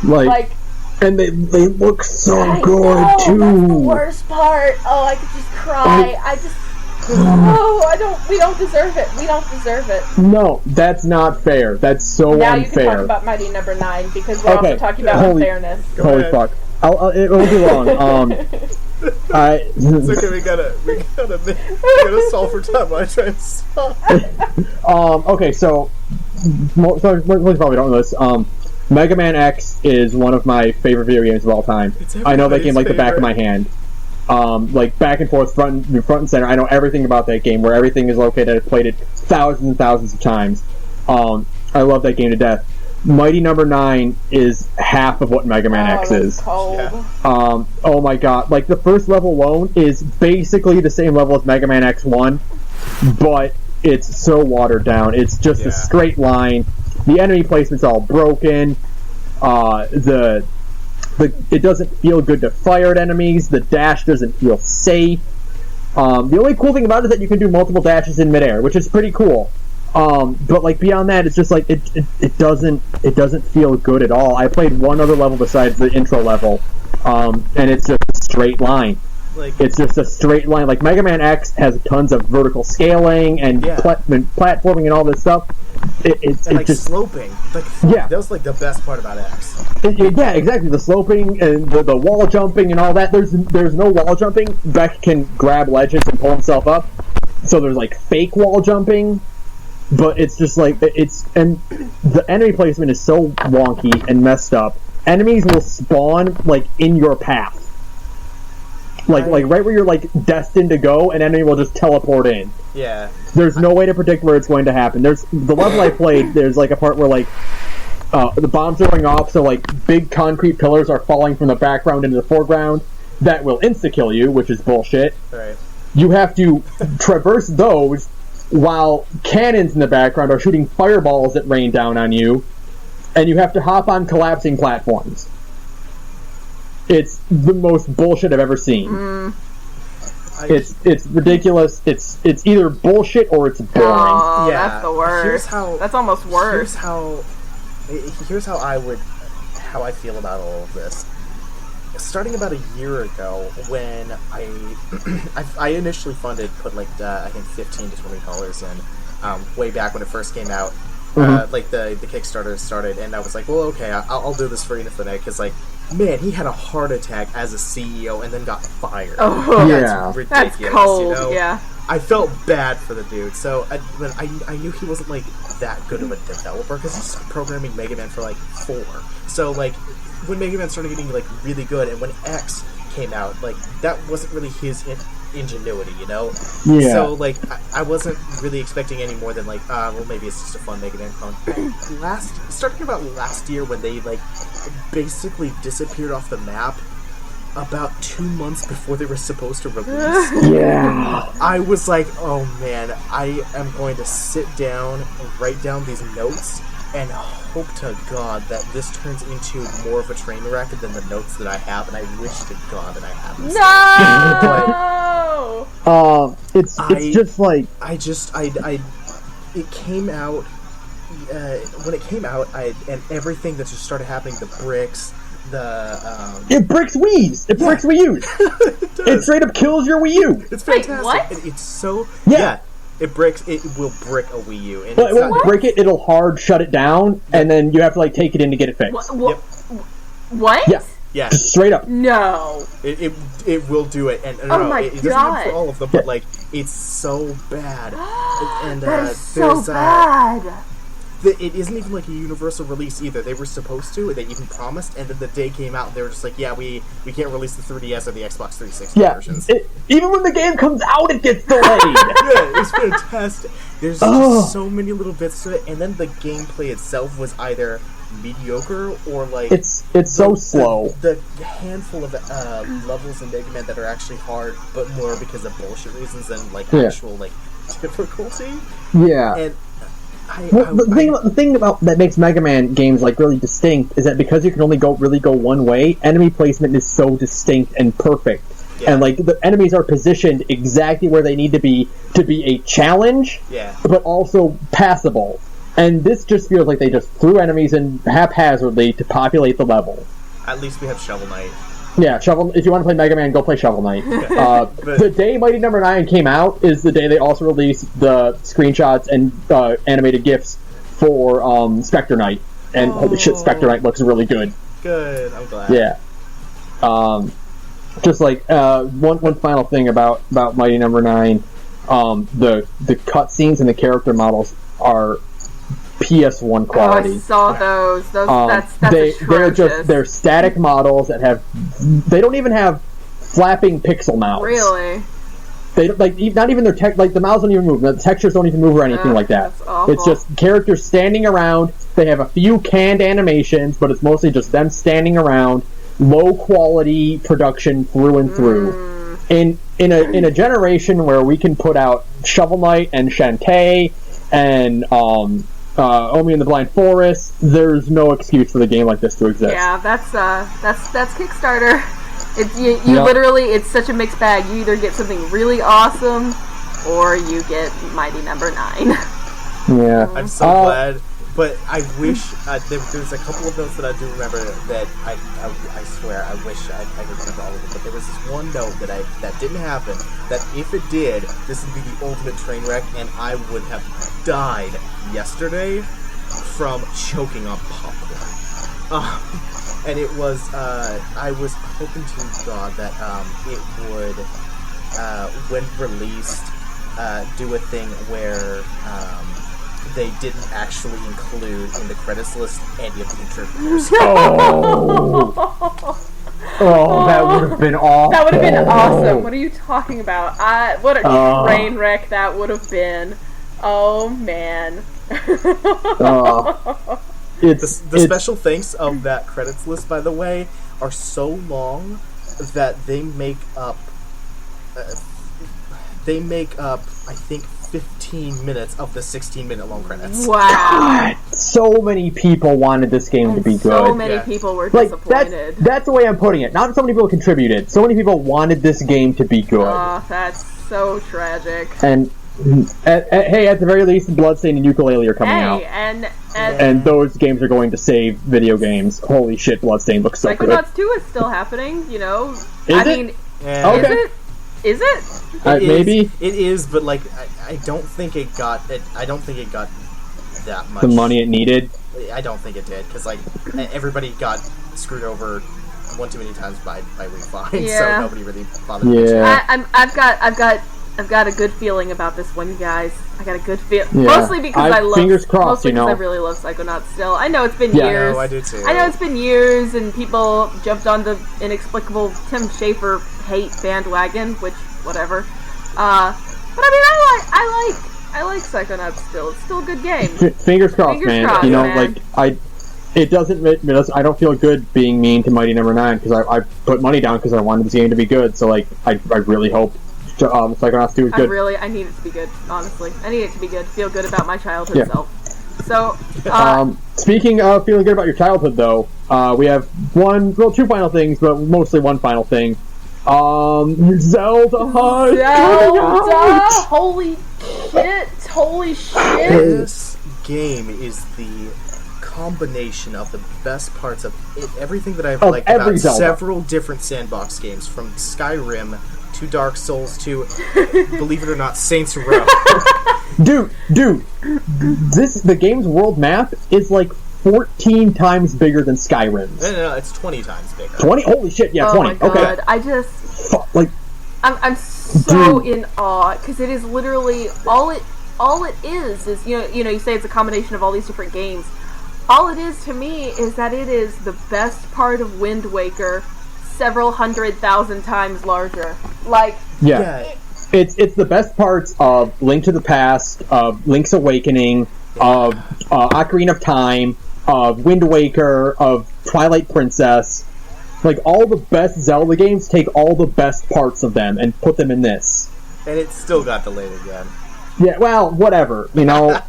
Like and they look so good too. That's the worst part. Oh, I could just cry. We don't deserve it. We don't deserve it. No, that's not fair. That's so now unfair. You can talk about Mighty Number 9 because we're also talking about unfairness. Holy fuck! It won't be long. It's okay. We gotta solve for time while I try and stop. Okay, so most probably don't know this. Mega Man X is one of my favorite video games of all time. I know that game like the back of my hand. Like back and forth, front and center. I know everything about that game, where everything is located. I've played it thousands and thousands of times. I love that game to death. Mighty Number 9 is half of what Mega Man X is. Yeah. Oh my god! Like the first level alone is basically the same level as Mega Man X1, but it's so watered down. It's just a straight line. The enemy placement's all broken. It doesn't feel good to fire at enemies. The dash doesn't feel safe. The only cool thing about it is that you can do multiple dashes in midair, which is pretty cool. But like beyond that, it's just like it doesn't feel good at all. I played one other level besides the intro level, and it's just a straight line. It's just a straight line. Like Mega Man X has tons of vertical scaling and platforming and all this stuff. It's just sloping. That was like the best part about X. Yeah, exactly. The sloping and the wall jumping and all that. There's no wall jumping. Beck can grab ledges and pull himself up. So there's like fake wall jumping, but it's just like and the enemy placement is so wonky and messed up. Enemies will spawn like in your path. Like right where you're like destined to go, an enemy will just teleport in. Yeah. There's no way to predict where it's going to happen. There's the level I played. There's like a part where like the bombs are going off, so like big concrete pillars are falling from the background into the foreground. That will insta kill you, which is bullshit. Right. You have to traverse those while cannons in the background are shooting fireballs that rain down on you, and you have to hop on collapsing platforms. It's the most bullshit I've ever seen. It's ridiculous. It's either bullshit or it's boring. Oh, that's the worst. That's almost worse. Here's how I feel about all of this. Starting about a year ago, when I initially put like I think $15 to $20 in, way back when it first came out, like the Kickstarter started, and I was like, well, okay, I'll do this for Infinite, because like, man, he had a heart attack as a CEO and then got fired. Oh, that's ridiculous. That's cold. You know? Yeah. I felt bad for the dude, so I knew he wasn't like that good of a developer because he's programming Mega Man for like 4. So like when Mega Man started getting like really good, and when X came out, like that wasn't really his ingenuity, you know? Yeah. So like I wasn't really expecting any more than like well, maybe it's just a fun Mega Man clone. Starting about last year, when they like basically disappeared off the map about 2 months before they were supposed to release. Yeah. I was like, oh man, I am going to sit down and write down these notes and hope to God that this turns into more of a train wreck than the notes that I have, and I wish to God that I had this. No! It's just like... It came out, when it came out, and everything that just started happening, the bricks, it bricks Wii's. It bricks Wii U's. It straight up kills your Wii U. It's fantastic. Wait, what? It's so... Yeah. It will brick a Wii U. And well, it won't break it, it'll hard shut it down, and then you have to like take it in to get it fixed. What? Yeah. Yeah. Just straight up. No. It will do it, and my it doesn't God. have for all of them, but like it's so bad. And that is so bad. It isn't even like a universal release either. They were supposed to, they even promised, and then the day came out and they were just like, yeah, we can't release the 3DS or the Xbox 360 versions. Even when the game comes out, it gets delayed. Yeah, it's fantastic. There's just so many little bits to it, and then the gameplay itself was either mediocre or like... It's so slow. The handful of levels in Mega Man that are actually hard, but more because of bullshit reasons than like actual like difficulty. Yeah. And the thing about that makes Mega Man games like really distinct is that because you can only go one way, enemy placement is so distinct and perfect. Yeah. And like the enemies are positioned exactly where they need to be a challenge, but also passable. And this just feels like they just threw enemies in haphazardly to populate the level. At least we have Shovel Knight. Yeah, if you want to play Mega Man, go play Shovel Knight. The day Mighty No. 9 came out is the day they also released the screenshots and animated GIFs for Spectre Knight. And holy shit, Spectre Knight looks really good. Good, I'm glad. Yeah. Just like, one final thing about Mighty No. 9, the cutscenes and the character models are PS1 quality. Oh, I saw those. That's atrocious. They're static models that they don't even have flapping pixel mouths. Really? They like not even their the mouths don't even move. The textures don't even move or anything like that. It's just characters standing around. They have a few canned animations, but it's mostly just them standing around. Low quality production through and through. In a generation where we can put out Shovel Knight and Shantae and Omi and the Blind Forest, there's no excuse for the game like this to exist. Yeah, that's Kickstarter. It's you literally, it's such a mixed bag. You either get something really awesome, or you get Mighty No. 9. Yeah, I'm so glad. But I wish there's a couple of those that I do remember that I swear I wish I could remember all of them. But there was this one note that didn't happen. That if it did, this would be the ultimate train wreck, and I would have died yesterday from choking on popcorn. And it was I was hoping to God that it would when released do a thing where they didn't actually include in the credits list any of the contributors. Oh, that would have been awesome. That would have been awesome. What are you talking about? What a train wreck that would have been. Oh, man. The special thanks of that credits list, by the way, are so long that they make up, I think, 15 minutes of the 16-minute long credits. Wow. God, so many people wanted this game to be good. So many people were disappointed. That's the way I'm putting it. Not so many people contributed. So many people wanted this game to be good. Oh, that's so tragic. And hey, at the very least, Bloodstained and Yooka-Laylee are coming out. And those games are going to save video games. Holy shit, Bloodstained looks so good. Psychonauts 2 is still happening, you know? Okay. Is it? Maybe it is, but like I don't think it got that much. The money it needed. I don't think it did, because like everybody got screwed over one too many times by refines, so nobody really bothered. I've got a good feeling about this one, guys. I got a good feeling, yeah. mostly because I love. Fingers crossed, mostly because I really love Psychonauts. Still, I know it's been years. No, I do too. I know it's been years, and people jumped on the inexplicable Tim Schafer hate bandwagon, which whatever. But I mean, I like Psychonauts still. It's still a good game. Fingers crossed, man. Crossed, you know, man. like it doesn't. I don't feel good being mean to Mighty Number 9 because I put money down because I wanted this game to be good. So like, I really hope Psychonauts 2 is good. I need it to be good. Honestly, I need it to be good. Feel good about my childhood self. So, speaking of feeling good about your childhood, though, we have two final things, but mostly one final thing. Zelda! Holy shit! This game is the combination of the best parts of everything that I've liked about Zelda. Several different sandbox games, from Skyrim to Dark Souls to, believe it or not, Saints Row. Dude, the game's world map is like 14 times bigger than Skyrim's. No, it's 20 times bigger. 20? Holy shit, yeah, 20. Oh my god, okay. I'm so in awe, because it is literally all it is you know you say it's a combination of all these different games. All it is to me is that it is the best part of Wind Waker, several 100,000 times larger. Like, yeah. It's the best parts of Link to the Past, of Link's Awakening, of Ocarina of Time, of Wind Waker, of Twilight Princess. Like, all the best Zelda games take all the best parts of them and put them in this. And it still got delayed again. Yeah, well, whatever, you know.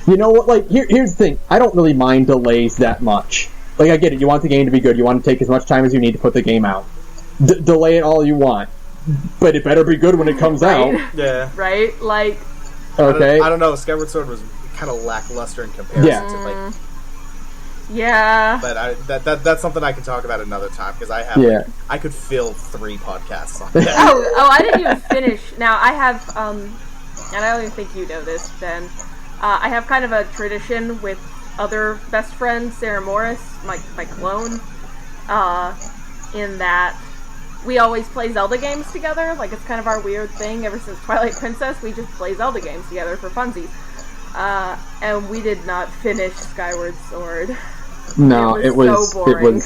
You know what, like, here's the thing. I don't really mind delays that much. Like, I get it. You want the game to be good. You want to take as much time as you need to put the game out. Delay it all you want. But it better be good when it comes out. Yeah. Right? Like... Okay. I don't know. Skyward Sword was kind of lackluster in comparison to, like... Yeah. But that's something I can talk about another time, because I have... Like, I could fill 3 podcasts on that. Oh, I didn't even finish. Now, I have... and I don't even think you know this, Ben. I have kind of a tradition with other best friends, Sarah Morris, my clone, in that we always play Zelda games together. Like, it's kind of our weird thing. Ever since Twilight Princess, we just play Zelda games together for funsies. And we did not finish Skyward Sword. No, it was so boring.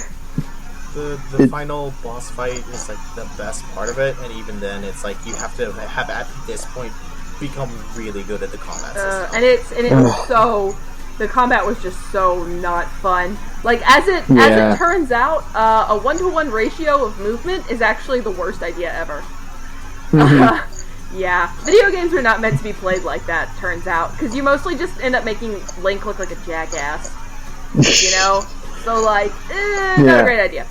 The final boss fight is like the best part of it, and even then, it's like you have to have at this point become really good at the combat system. And it was so... The combat was just so not fun. Like, as it turns out, a 1-to-1 ratio of movement is actually the worst idea ever. Mm-hmm. Yeah. Video games are not meant to be played like that, turns out. Because you mostly just end up making Link look like a jackass. You know? So, like, not a great idea.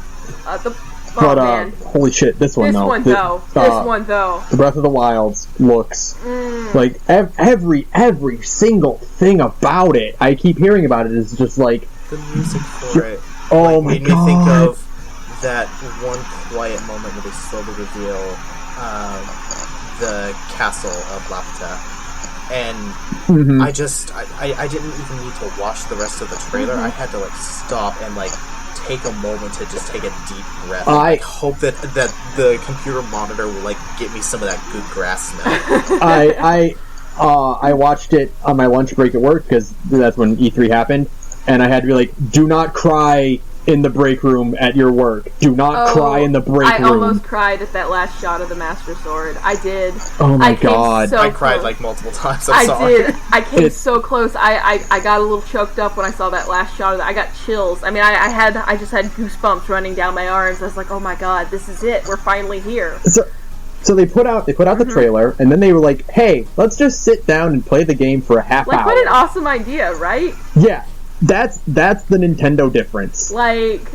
Man. Holy shit, this one though. This one though. The Breath of the Wilds looks like every single thing about it. I keep hearing about it is just like the music for it. Oh my god! Made me think of that one quiet moment where they slowly reveal the castle of Laputa, and I didn't even need to watch the rest of the trailer. I had to like stop and like take a moment to just take a deep breath. I hope that the computer monitor will like get me some of that good grass smell. I watched it on my lunch break at work because that's when E3 happened, and I had to be like, "Do not cry in the break room at your work. Do not cry in the break room." I almost cried at that last shot of the Master Sword. I did. Oh my god! I cried like multiple times. I'm sorry. I did. I came so close. I got a little choked up when I saw that last shot of that. I got chills. I mean, I just had goosebumps running down my arms. I was like, oh my god, this is it. We're finally here. So they put out the trailer, and then they were like, hey, let's just sit down and play the game for a half hour. Like, what an awesome idea, right? Yeah. That's the Nintendo difference. Like,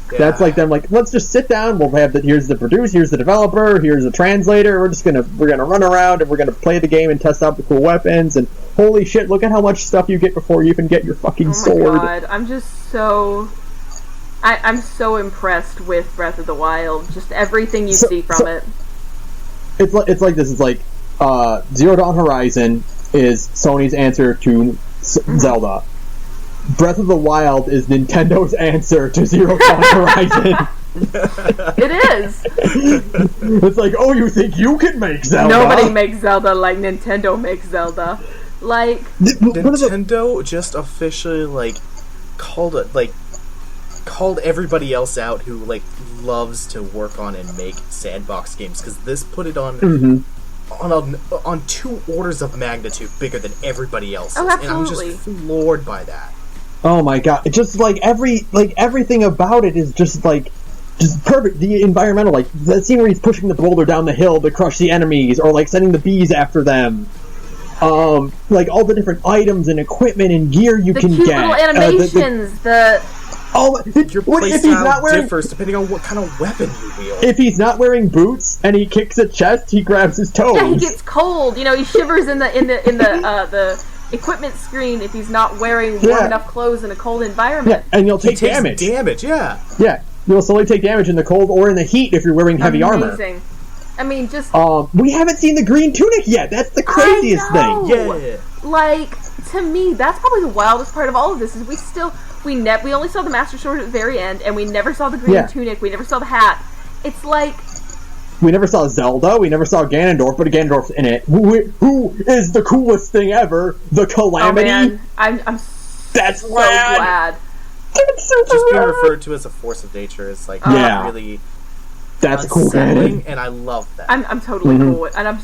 that's like them. Like, let's just sit down. We'll have here's the producer, here's the developer, here's the translator. We're gonna run around and we're gonna play the game and test out the cool weapons. And holy shit, look at how much stuff you get before you even get your fucking sword. Oh my god, I'm just so. I'm so impressed with Breath of the Wild. Just everything you see from it. It's like this. It's like Zero Dawn Horizon is Sony's answer to Zelda. Breath of the Wild is Nintendo's answer to Zero Dawn Horizon. It is. It's like, oh, you think you can make Zelda? Nobody makes Zelda like Nintendo makes Zelda. Like Nintendo just officially called everybody else out who loves to work on and make sandbox games, because this put it on on 2 orders of magnitude bigger than everybody else's. Oh, absolutely. And I'm just floored by that. Oh my god! It's just everything about it is just perfect. The environmental, that scene where he's pushing the boulder down the hill to crush the enemies, or sending the bees after them. All the different items and equipment and gear you can cute get. Little animations. Your playstyle differs depending on what kind of weapon you wield. If he's not wearing boots and he kicks a chest, he grabs his toes. Yeah, he gets cold. He shivers in the equipment screen if he's not wearing warm enough clothes in a cold environment. Yeah, and you'll take damage. Yeah. Yeah, you'll slowly take damage in the cold or in the heat if you're wearing heavy armor. Amazing. I mean, just... we haven't seen the green tunic yet. That's the craziest thing. Yeah. To me, that's probably the wildest part of all of this, is we only saw the Master Sword at the very end, and we never saw the green tunic, we never saw the hat. It's like... We never saw Zelda, we never saw Ganondorf, but Ganondorf's in it. Who is the coolest thing ever? The Calamity? Oh man, I'm so glad. That's super Just being rad. referred to as a force of nature is really... That's cool, man. And I love that. I'm totally cool with, and I'm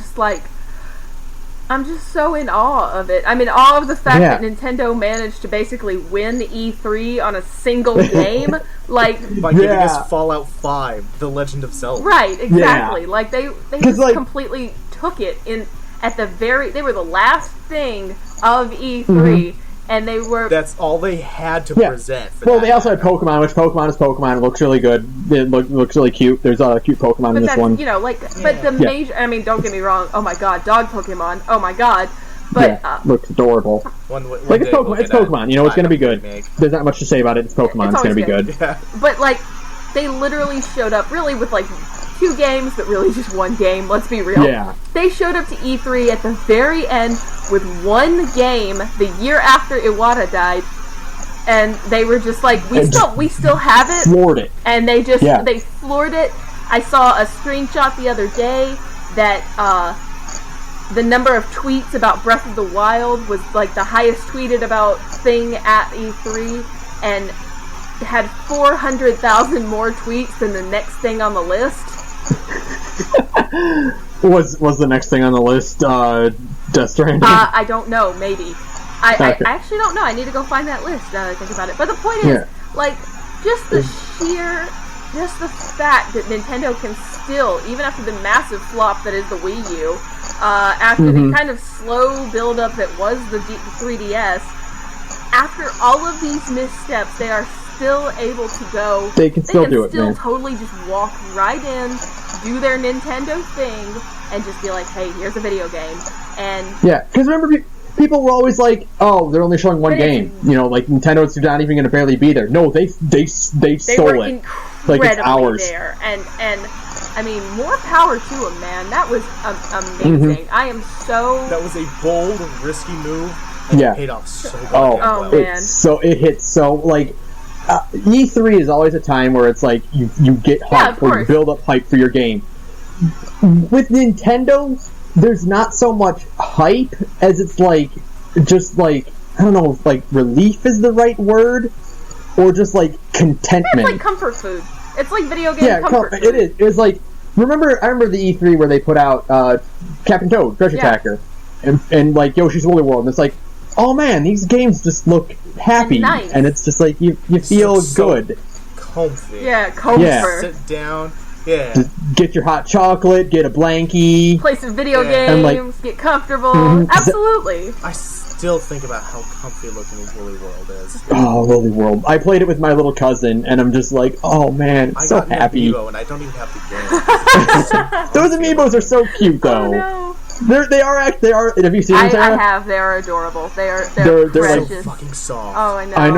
just so in awe of it. I'm in awe of the fact that Nintendo managed to basically win E3 on a single game, by giving us Fallout 5, The Legend of Zelda. Right, exactly. They just completely took it in at the they were the last thing of E3. And they were... That's all they had to present. They also had Pokemon, which Pokemon is Pokemon. It looks really good. It looks really cute. There's a cute Pokemon in this one. But the major... I mean, don't get me wrong. Oh my god, dog Pokemon. Oh my god. But... looks adorable. It's Pokemon. It's Pokemon. It's going to be good. There's not much to say about it. It's Pokemon. It's going to be good. Yeah. But, they literally showed up really with, 2 games, but really just 1 game. Let's be real. Yeah. They showed up to E3 at the very end with 1 game the year after Iwata died, and they were just we still have it. Floored it. And they just they floored it. I saw a screenshot the other day that the number of tweets about Breath of the Wild was the highest tweeted about thing at E3, and had 400,000 more tweets than the next thing on the list. Was the next thing on the list Death Stranding? I don't know, maybe. I actually don't know. I need to go find that list now that I think about it. But the point is, just the fact that Nintendo can still, even after the massive flop that is the Wii U, after the kind of slow build-up that was the 3DS, after all of these missteps, they are still able to go. They can still do it, man. Totally just walk right in, do their Nintendo thing, and just be like, "Hey, here's a video game." And because remember, people were always like, "Oh, they're only showing 1 game." Nintendo's not even going to barely be there. No, they stole it. It's ours. There, and I mean, more power to them, man. That was amazing. I am so. That was a bold, risky move. And it paid off so well. Oh man! It hit so E3 is always a time where it's you get hype or you build up hype for your game. With Nintendo, there's not so much hype as it's just I don't know if relief is the right word, or just contentment. It's comfort food. It's video game comfort food. It is. It's I remember the E3 where they put out Captain Toad, Treasure Tracker, and Yoshi's Woolly World, and it's oh man, these games just look happy, and it's just you feel good. Comfy. Yeah, comfort. Yeah. Sit down. Yeah. Just get your hot chocolate, get a blankie, play some video games, get comfortable. Absolutely. I still think about how comfy looking Woolly World is. Oh, Woolly World! I played it with my little cousin, and I'm just oh man, it's so happy. Amiibo, and I don't even have the game. Those amiibos are so cute, though. Oh no. They are. Have you seen them, Sarah? I have. They are adorable. They're they're precious. So fucking soft. Oh, I know. I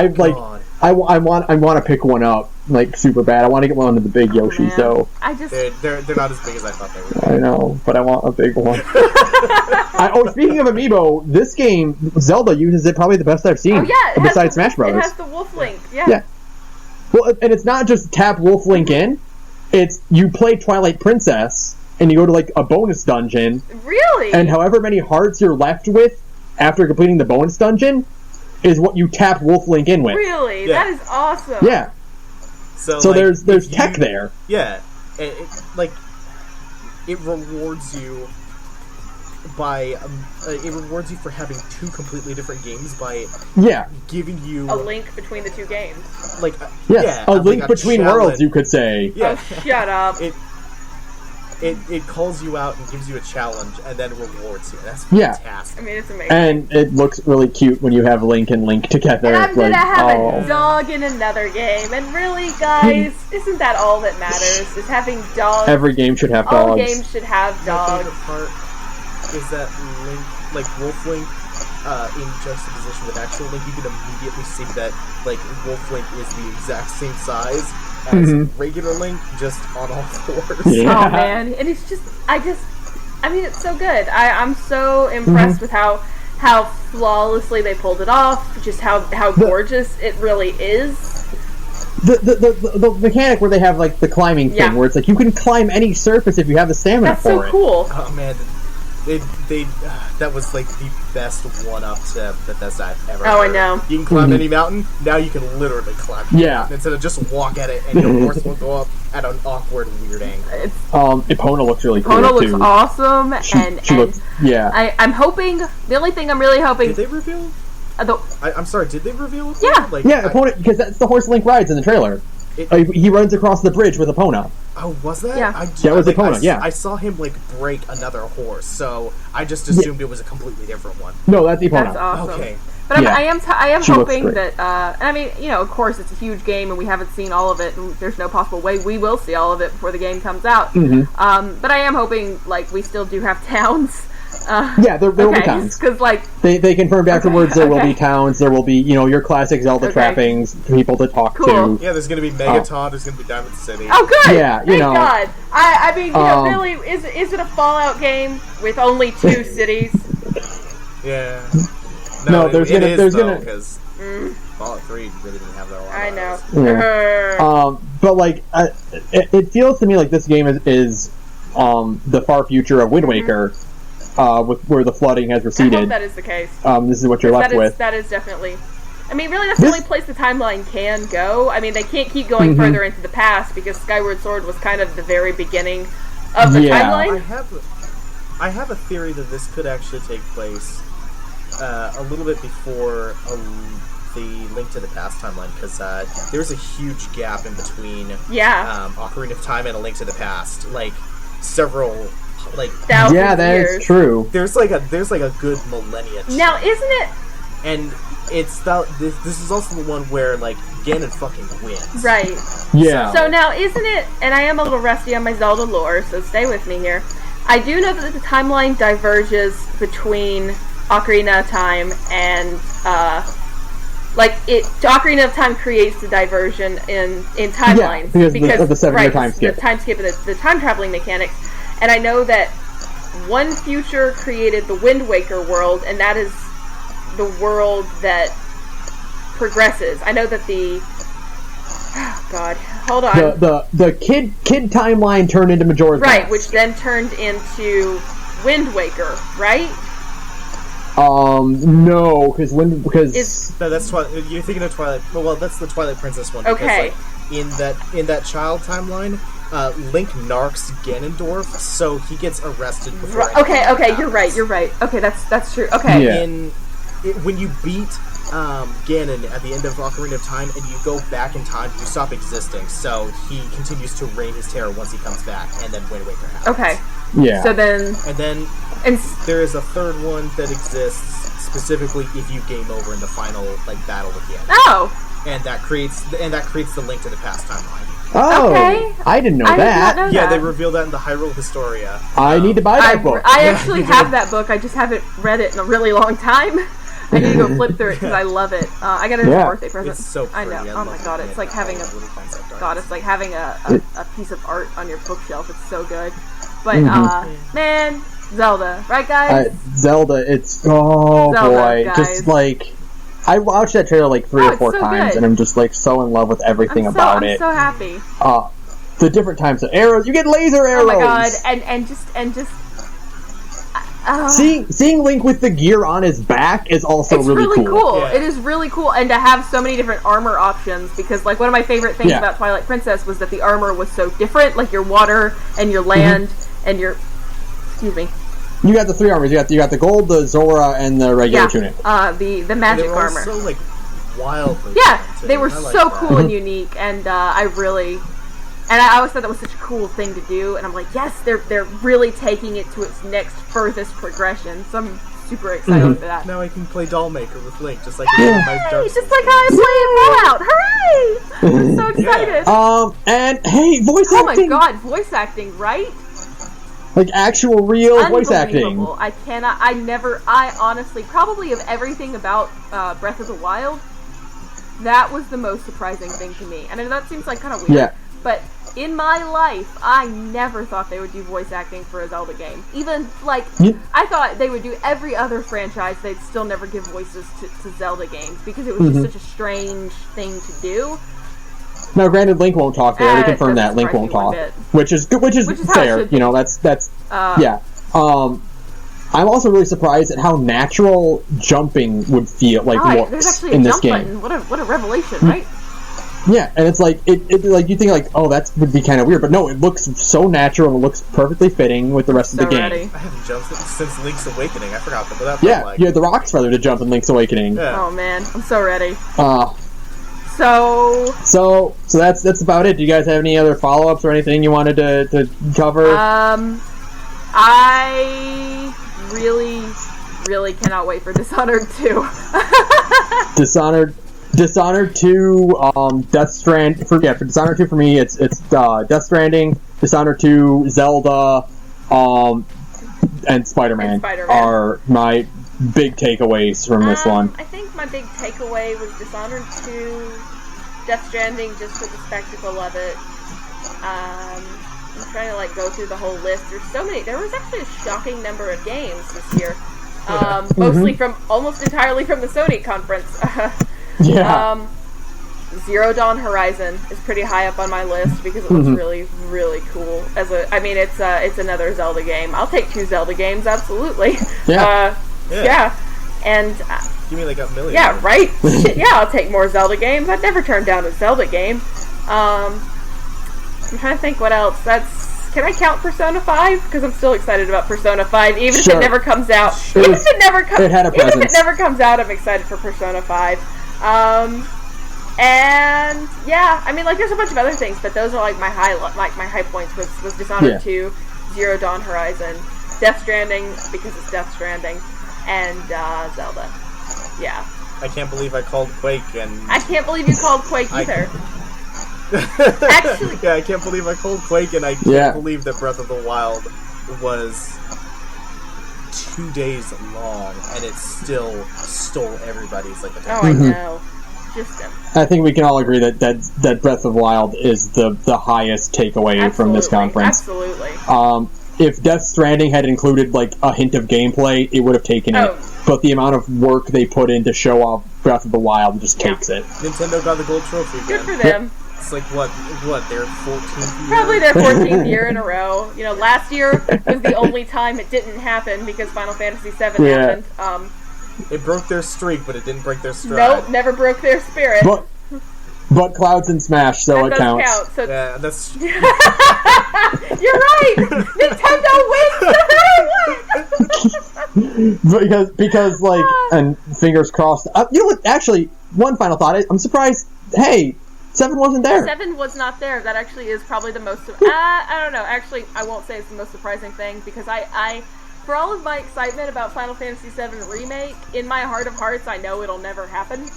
know. I want to pick one up like super bad. I want to get one of the big Yoshi. Man. So they're not as big as I thought they were. I know, but I want a big one. Speaking of amiibo, this game Zelda uses it probably the best I've seen. Oh yeah, besides Smash Brothers. It has the Wolf Link. Yeah. Well, and it's not just tap Wolf Link in. It's you play Twilight Princess and you go to like a bonus dungeon. Really? And however many hearts you're left with after completing the bonus dungeon is what you tap Wolf Link in with. Really? Yeah. That is awesome. Yeah. So like, there's tech there. Yeah. It rewards you by it rewards you for having two completely different games by giving you a link between the two games. Like a link between worlds, you could say. Yeah. Oh, shut up. It calls you out and gives you a challenge and then rewards you. That's fantastic. I mean, it's amazing. And it looks really cute when you have Link and Link together. And I'm gonna have a dog in another game. And really, guys, isn't that all that matters? Is having dogs. Every game should have dogs. All games should have dogs. My favorite part is that Link, like Wolf Link, in juxtaposition with actual Link, you can immediately see that like Wolf Link is the exact same size as regular Link, just on all fours. Yeah. Oh man, and it's just, I mean, it's so good. I'm so impressed with how flawlessly they pulled it off, just how gorgeous it really is. The mechanic where they have like the climbing thing, where it's like you can climb any surface if you have the stamina for it. That's so cool. Oh man, that was like the best one-up to Bethesda I've ever heard. I know. You can climb any mountain, now you can literally climb any mountain instead of just walk at it and your horse will go up at an awkward, weird angle. Epona looks really cool Epona too. looks awesome, she looks, I'm hoping, the only thing I'm really hoping... Did they reveal? I'm sorry, did they reveal Epona? Yeah. Like, Epona, because that's the horse Link rides in the trailer. He runs across the bridge with Epona. Oh, was that? Yeah. That was Epona, yeah. I saw him, like, break another horse, so I just assumed it was a completely different one. No, that's Epona. That's awesome. Okay. But I am She hoping looks that, and I mean, you know, of course, it's a huge game, and we haven't seen all of it, and there's no possible way we will see all of it before the game comes out. But I am hoping, like, we still do have towns. There will be towns. Because, like... They confirmed afterwards there will be towns, there will be, you know, your classic Zelda trappings, people to talk to. Yeah, there's going to be Megaton, there's going to be Diamond City. Oh, good! Yeah, Thank God. I mean, you know, really, is it a Fallout game with only 2 cities? Yeah. No, there's gonna because Fallout 3 really didn't have that a lot. I know. Yeah. But like, it feels to me like this game is the far future of Wind Waker, with where the flooding has receded. I hope that is the case. This is what you're left with. That is definitely. I mean, really, that's the only place the timeline can go. I mean, they can't keep going further into the past because Skyward Sword was kind of the very beginning of the timeline. I have a theory that this could actually take place a little bit before the Link to the Past timeline, because there's a huge gap in between Ocarina of Time and A Link to the Past, like several, like thousands that years. Is true. There's like a good millennia. Now, isn't it? And it's this is also the one where like Ganon fucking wins. Right. Yeah. So now, isn't it? And I am a little rusty on my Zelda lore, so stay with me here. I do know that the timeline diverges between Ocarina of Time and Ocarina of Time creates the diversion in timelines because of the 7-year time skip. The time skip and the time traveling mechanics. And I know that one future created the Wind Waker world, and that is the world that progresses. I know that the God, hold on. The kid timeline turned into Majora's Mask. Right, which then turned into Wind Waker, right? No, because no, that's you're thinking of Twilight. Well, that's the Twilight Princess one. Okay. Because, like, in that child timeline, Link narcs Ganondorf, so he gets arrested before. Okay, you're right. Okay, that's true. Okay. Yeah. When you beat Ganon at the end of Ocarina of Time and you go back in time, you stop existing, so he continues to reign his terror once he comes back, and then Wind Waker happens. Okay. Yeah. So then... And then there is a third one that exists specifically if you game over in the final battle at the end. Oh! And that creates the Link to the Past timeline. Oh, okay. I didn't know that. Did not know that. They revealed that in the Hyrule Historia. I need to buy that book. I actually have that book. I just haven't read it in a really long time. I need to go flip through it because I love it. I got it as a birthday present. It's so pretty. I know. Oh my god, it's like having a piece of art on your bookshelf. It's so good. But man, Zelda, right guys? Zelda, it's Zelda, boy, guys. Just like I watched that trailer like 3 or 4 times, and I'm just like so in love with everything about it. I'm so happy. The different types of arrows, you get laser arrows. Oh my god, and just. Seeing Link with the gear on his back is also really cool. Yeah. It is really cool, and to have so many different armor options, because like one of my favorite things about Twilight Princess was that the armor was so different, like your water and your land and your... Excuse me. You got the 3 armors. You got the gold, the Zora, and the regular tunic. The magic armor. So like wildly. Yeah, they were so cool and unique, and I always thought that was such a cool thing to do, and I'm like, yes, they're really taking it to its next furthest progression, so I'm super excited for that. Now I can play Doll Maker with Link, just like my just like how I play in Fallout. Hooray! I'm so excited. And hey, voice acting. Oh my god, voice acting, right? Like actual real voice acting. I honestly, probably of everything about Breath of the Wild, that was the most surprising thing to me. And I know that seems like kind of weird, but in my life, I never thought they would do voice acting for a Zelda game. Even, like, I thought they would do every other franchise, they'd still never give voices to Zelda games, because it was just such a strange thing to do. Now, granted, Link won't talk. They already confirmed that Link won't talk, which is fair. You know, that's yeah. I'm also really surprised at how natural jumping would feel like looks in this game. What a revelation, right? Yeah, and it's like it like you think like, oh, that would be kind of weird, but no, it looks so natural and it looks perfectly fitting with the rest of the game. Ready. I haven't jumped since Link's Awakening. I forgot what that felt like. Yeah, the Rock's feather to jump in Link's Awakening. Yeah. Oh man, I'm so ready. So that's about it. Do you guys have any other follow-ups or anything you wanted to cover? I really cannot wait for Dishonored 2. Dishonored 2, Death Strand. For Dishonored 2 for me, it's Death Stranding, Dishonored 2, Zelda, and Spider-Man are my big takeaways from this one. I think my big takeaway was Dishonored 2, Death Stranding, just for the spectacle of it. I'm trying to go through the whole list. There's so many. There was actually a shocking number of games this year. Mostly almost entirely from the Sony conference. Zero Dawn Horizon is pretty high up on my list because it looks really, really cool. It's another Zelda game. I'll take 2 Zelda games, absolutely. And give me like a million. Yeah, right. I'll take more Zelda games. I'd never turn down a Zelda game. I'm trying to think what else. Can I count Persona 5? Because I'm still excited about Persona 5, even if it never comes out. Even if it never comes out, I'm excited for Persona 5. And yeah, there's a bunch of other things, but those are my high points was Dishonored 2, Zero Dawn Horizon, Death Stranding because it's Death Stranding, and Zelda. Yeah. I can't believe I called Quake, and I can't believe you called Quake either. Actually, I can't believe I called Quake, and I can't believe that Breath of the Wild was 2 days long, and it still stole everybody's attention. Oh, I know. I think we can all agree that Breath of the Wild is the highest takeaway from this conference. Absolutely. If Death Stranding had included a hint of gameplay, it would have taken it. But the amount of work they put in to show off Breath of the Wild just takes it. Nintendo got the gold trophy again. Good for them. It's what, their 14th year? Probably their 14th year in a row. Last year was the only time it didn't happen because Final Fantasy VII happened. It broke their streak, but it didn't break their stride. Nope, never broke their spirit. But Clouds and Smash, so it counts. Count, so yeah, that's... You're right! Nintendo wins! because and fingers crossed. You know what, actually, one final thought. I'm surprised, 7 wasn't there. 7 was not there. That actually is probably the most... I don't know. Actually, I won't say it's the most surprising thing, because I for all of my excitement about Final Fantasy VII Remake, in my heart of hearts, I know it'll never happen.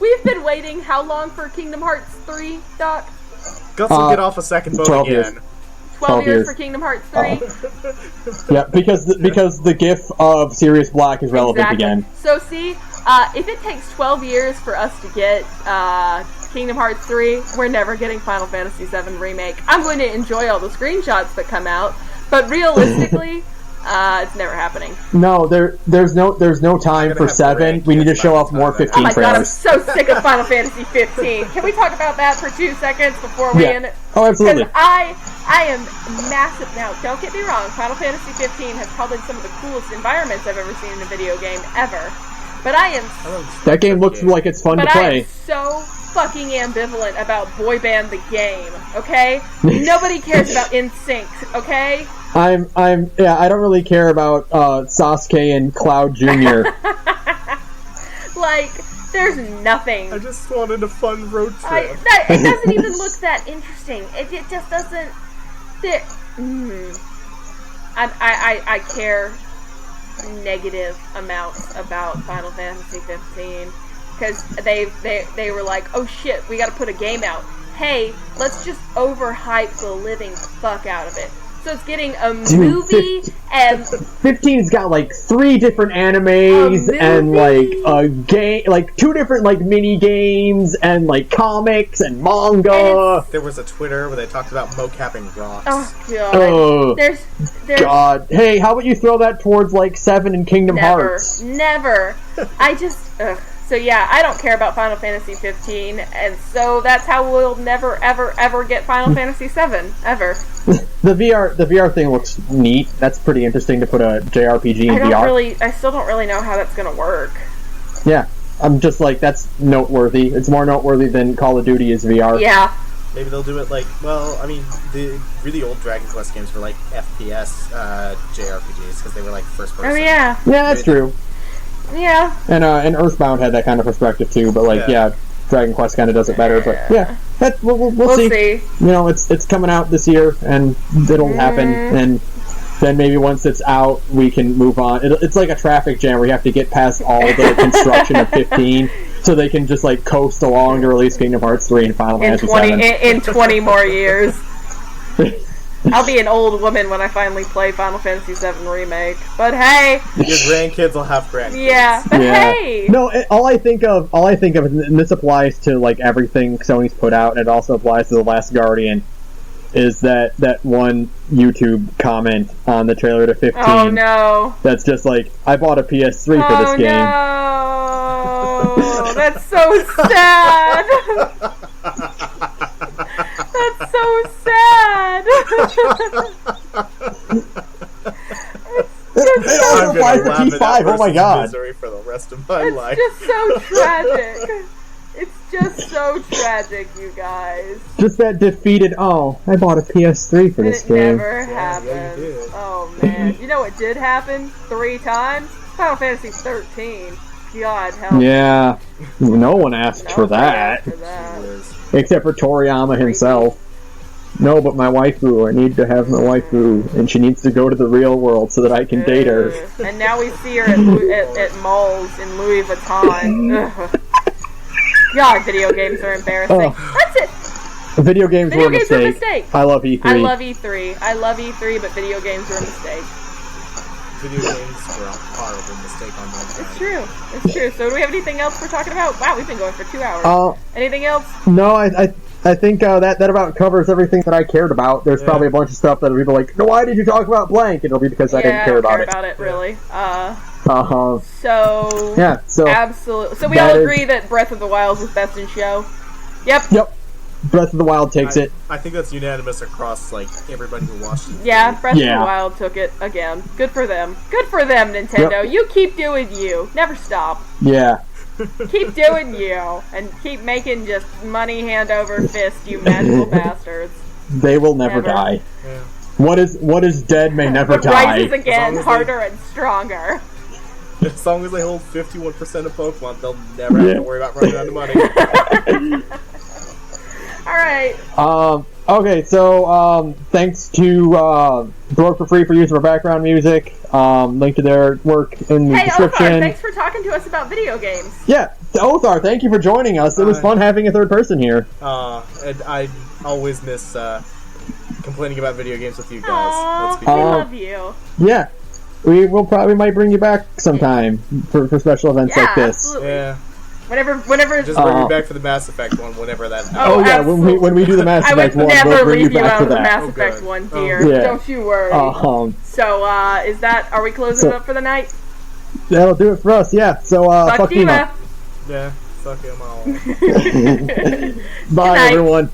We've been waiting how long for Kingdom Hearts 3, Doc? Gus will get off a second boat again. 12 years for Kingdom Hearts 3. Yeah, because the GIF of Sirius Black is relevant again. So see, if it takes 12 years for us to get Kingdom Hearts 3, we're never getting Final Fantasy VII Remake. I'm going to enjoy all the screenshots that come out, but realistically, it's never happening. No, there's no time for 7. We need to show off more 15 trailers. Oh my god, I'm trailers. so sick of Final Fantasy 15. Can we talk about that for 2 seconds before we end it? Oh, absolutely. Because I am massive. Now, don't get me wrong, Final Fantasy 15 has probably some of the coolest environments I've ever seen in a video game ever. But that game looks like it's fun to play. I am so fucking ambivalent about Boy Band the game, okay? Nobody cares about NSYNC, okay? I don't really care about Sasuke and Cloud Jr. Like, there's nothing. I just wanted a fun road trip. It doesn't even look that interesting. It just doesn't. I care negative amounts about Final Fantasy 15 because they were like, oh shit, we got to put a game out. Hey, let's just overhype the living fuck out of it. So it's getting a movie and 15's got like 3 different animes and like a game, like 2 different like mini games and like comics and manga. There was a Twitter where they talked about mocapping rocks. Oh god. There's God. Hey, how about you throw that towards like 7 and Kingdom Hearts? Never. I just So yeah, I don't care about Final Fantasy 15, and so that's how we'll never, ever, ever get Final Fantasy 7, ever. The VR thing looks neat. That's pretty interesting to put a JRPG in VR. I still don't really know how that's gonna work. Yeah, I'm just like, that's noteworthy. It's more noteworthy than Call of Duty is VR. Yeah. Maybe they'll do it like, well, I mean, the really old Dragon Quest games were like FPS JRPGs because they were like first person. Oh yeah. Yeah, that's true. Yeah. And Earthbound had that kind of perspective too, but like, yeah Dragon Quest kind of does it better. But yeah, we'll see. You know, it's coming out this year, and it'll happen. And then maybe once it's out, we can move on. It's like a traffic jam where you have to get past all the construction of 15, so they can just like coast along to release Kingdom Hearts 3 and Final Fantasy 7 in 20 more years. I'll be an old woman when I finally play Final Fantasy VII Remake. But hey, your grandkids will have grandkids. Yeah, but hey. No, all I think of, and this applies to like everything Sony's put out, and it also applies to The Last Guardian, is that one YouTube comment on the trailer to 15. Oh no. That's just like, I bought a PS3 for this game. Oh no. That's so sad. That's so sad. It also applies to P5. Oh my god. Misery for the rest of my life. It's just so tragic. It's just so tragic, you guys. Just that defeated, I bought a PS3 for this game. It never happened. Oh man. You know what did happen 3 times? Final Fantasy 13. God help. Yeah. No one asked for that. Except for Toriyama himself. No, but my waifu. I need to have my waifu, and she needs to go to the real world so that I can date her. And now we see her at malls in Louis Vuitton. God, video games are embarrassing. That's it. Video games were a mistake. I love E3. I love E3, but video games were a mistake. Video games were a horrible mistake on my part. It's true. So do we have anything else we're talking about? Wow, we've been going for 2 hours. Anything else? No, I think that about covers everything that I cared about. There's probably a bunch of stuff that people are like, no, why did you talk about blank? It'll be because I didn't care about it. I don't care about it, really. So... Yeah, so... Absolutely. So we all agree that Breath of the Wild is best in show? Yep. Breath of the Wild takes it. I think that's unanimous across, like, everybody who watched it. Yeah, Breath of the Wild took it again. Good for them. Good for them, Nintendo. Yep. You keep doing you. Never stop. Yeah. Keep doing you. And keep making just money hand over fist, you magical bastards. They will never die. Yeah. What is dead may never die. Rises again, harder and stronger. As long as they hold 51% of Pokemon, they'll never have to worry about running out of money. Alright. Okay, so thanks to Broke for Free for use of our background music. Link to their work in the description. Othar, thanks for talking to us about video games. Yeah, Othar, thank you for joining us. It was fun having a third person here. And I always miss complaining about video games with you guys. Aww, Let's be we real. love you. Yeah. We will probably might bring you back sometime for special events Yeah, like this. absolutely. Yeah. Whenever. Just bring me back for the Mass Effect one, whenever that happens. Oh, yeah, absolutely. when we do the Mass I Effect would one, never we'll bring leave you you back out for of the that. Mass Oh, Effect good. one, Oh, dear. yeah. Don't you worry. So, is that? Are we closing it up for the night? That'll do it for us, yeah. So, fuck Diva. Dima. Yeah, fuck him all. Bye, night. everyone.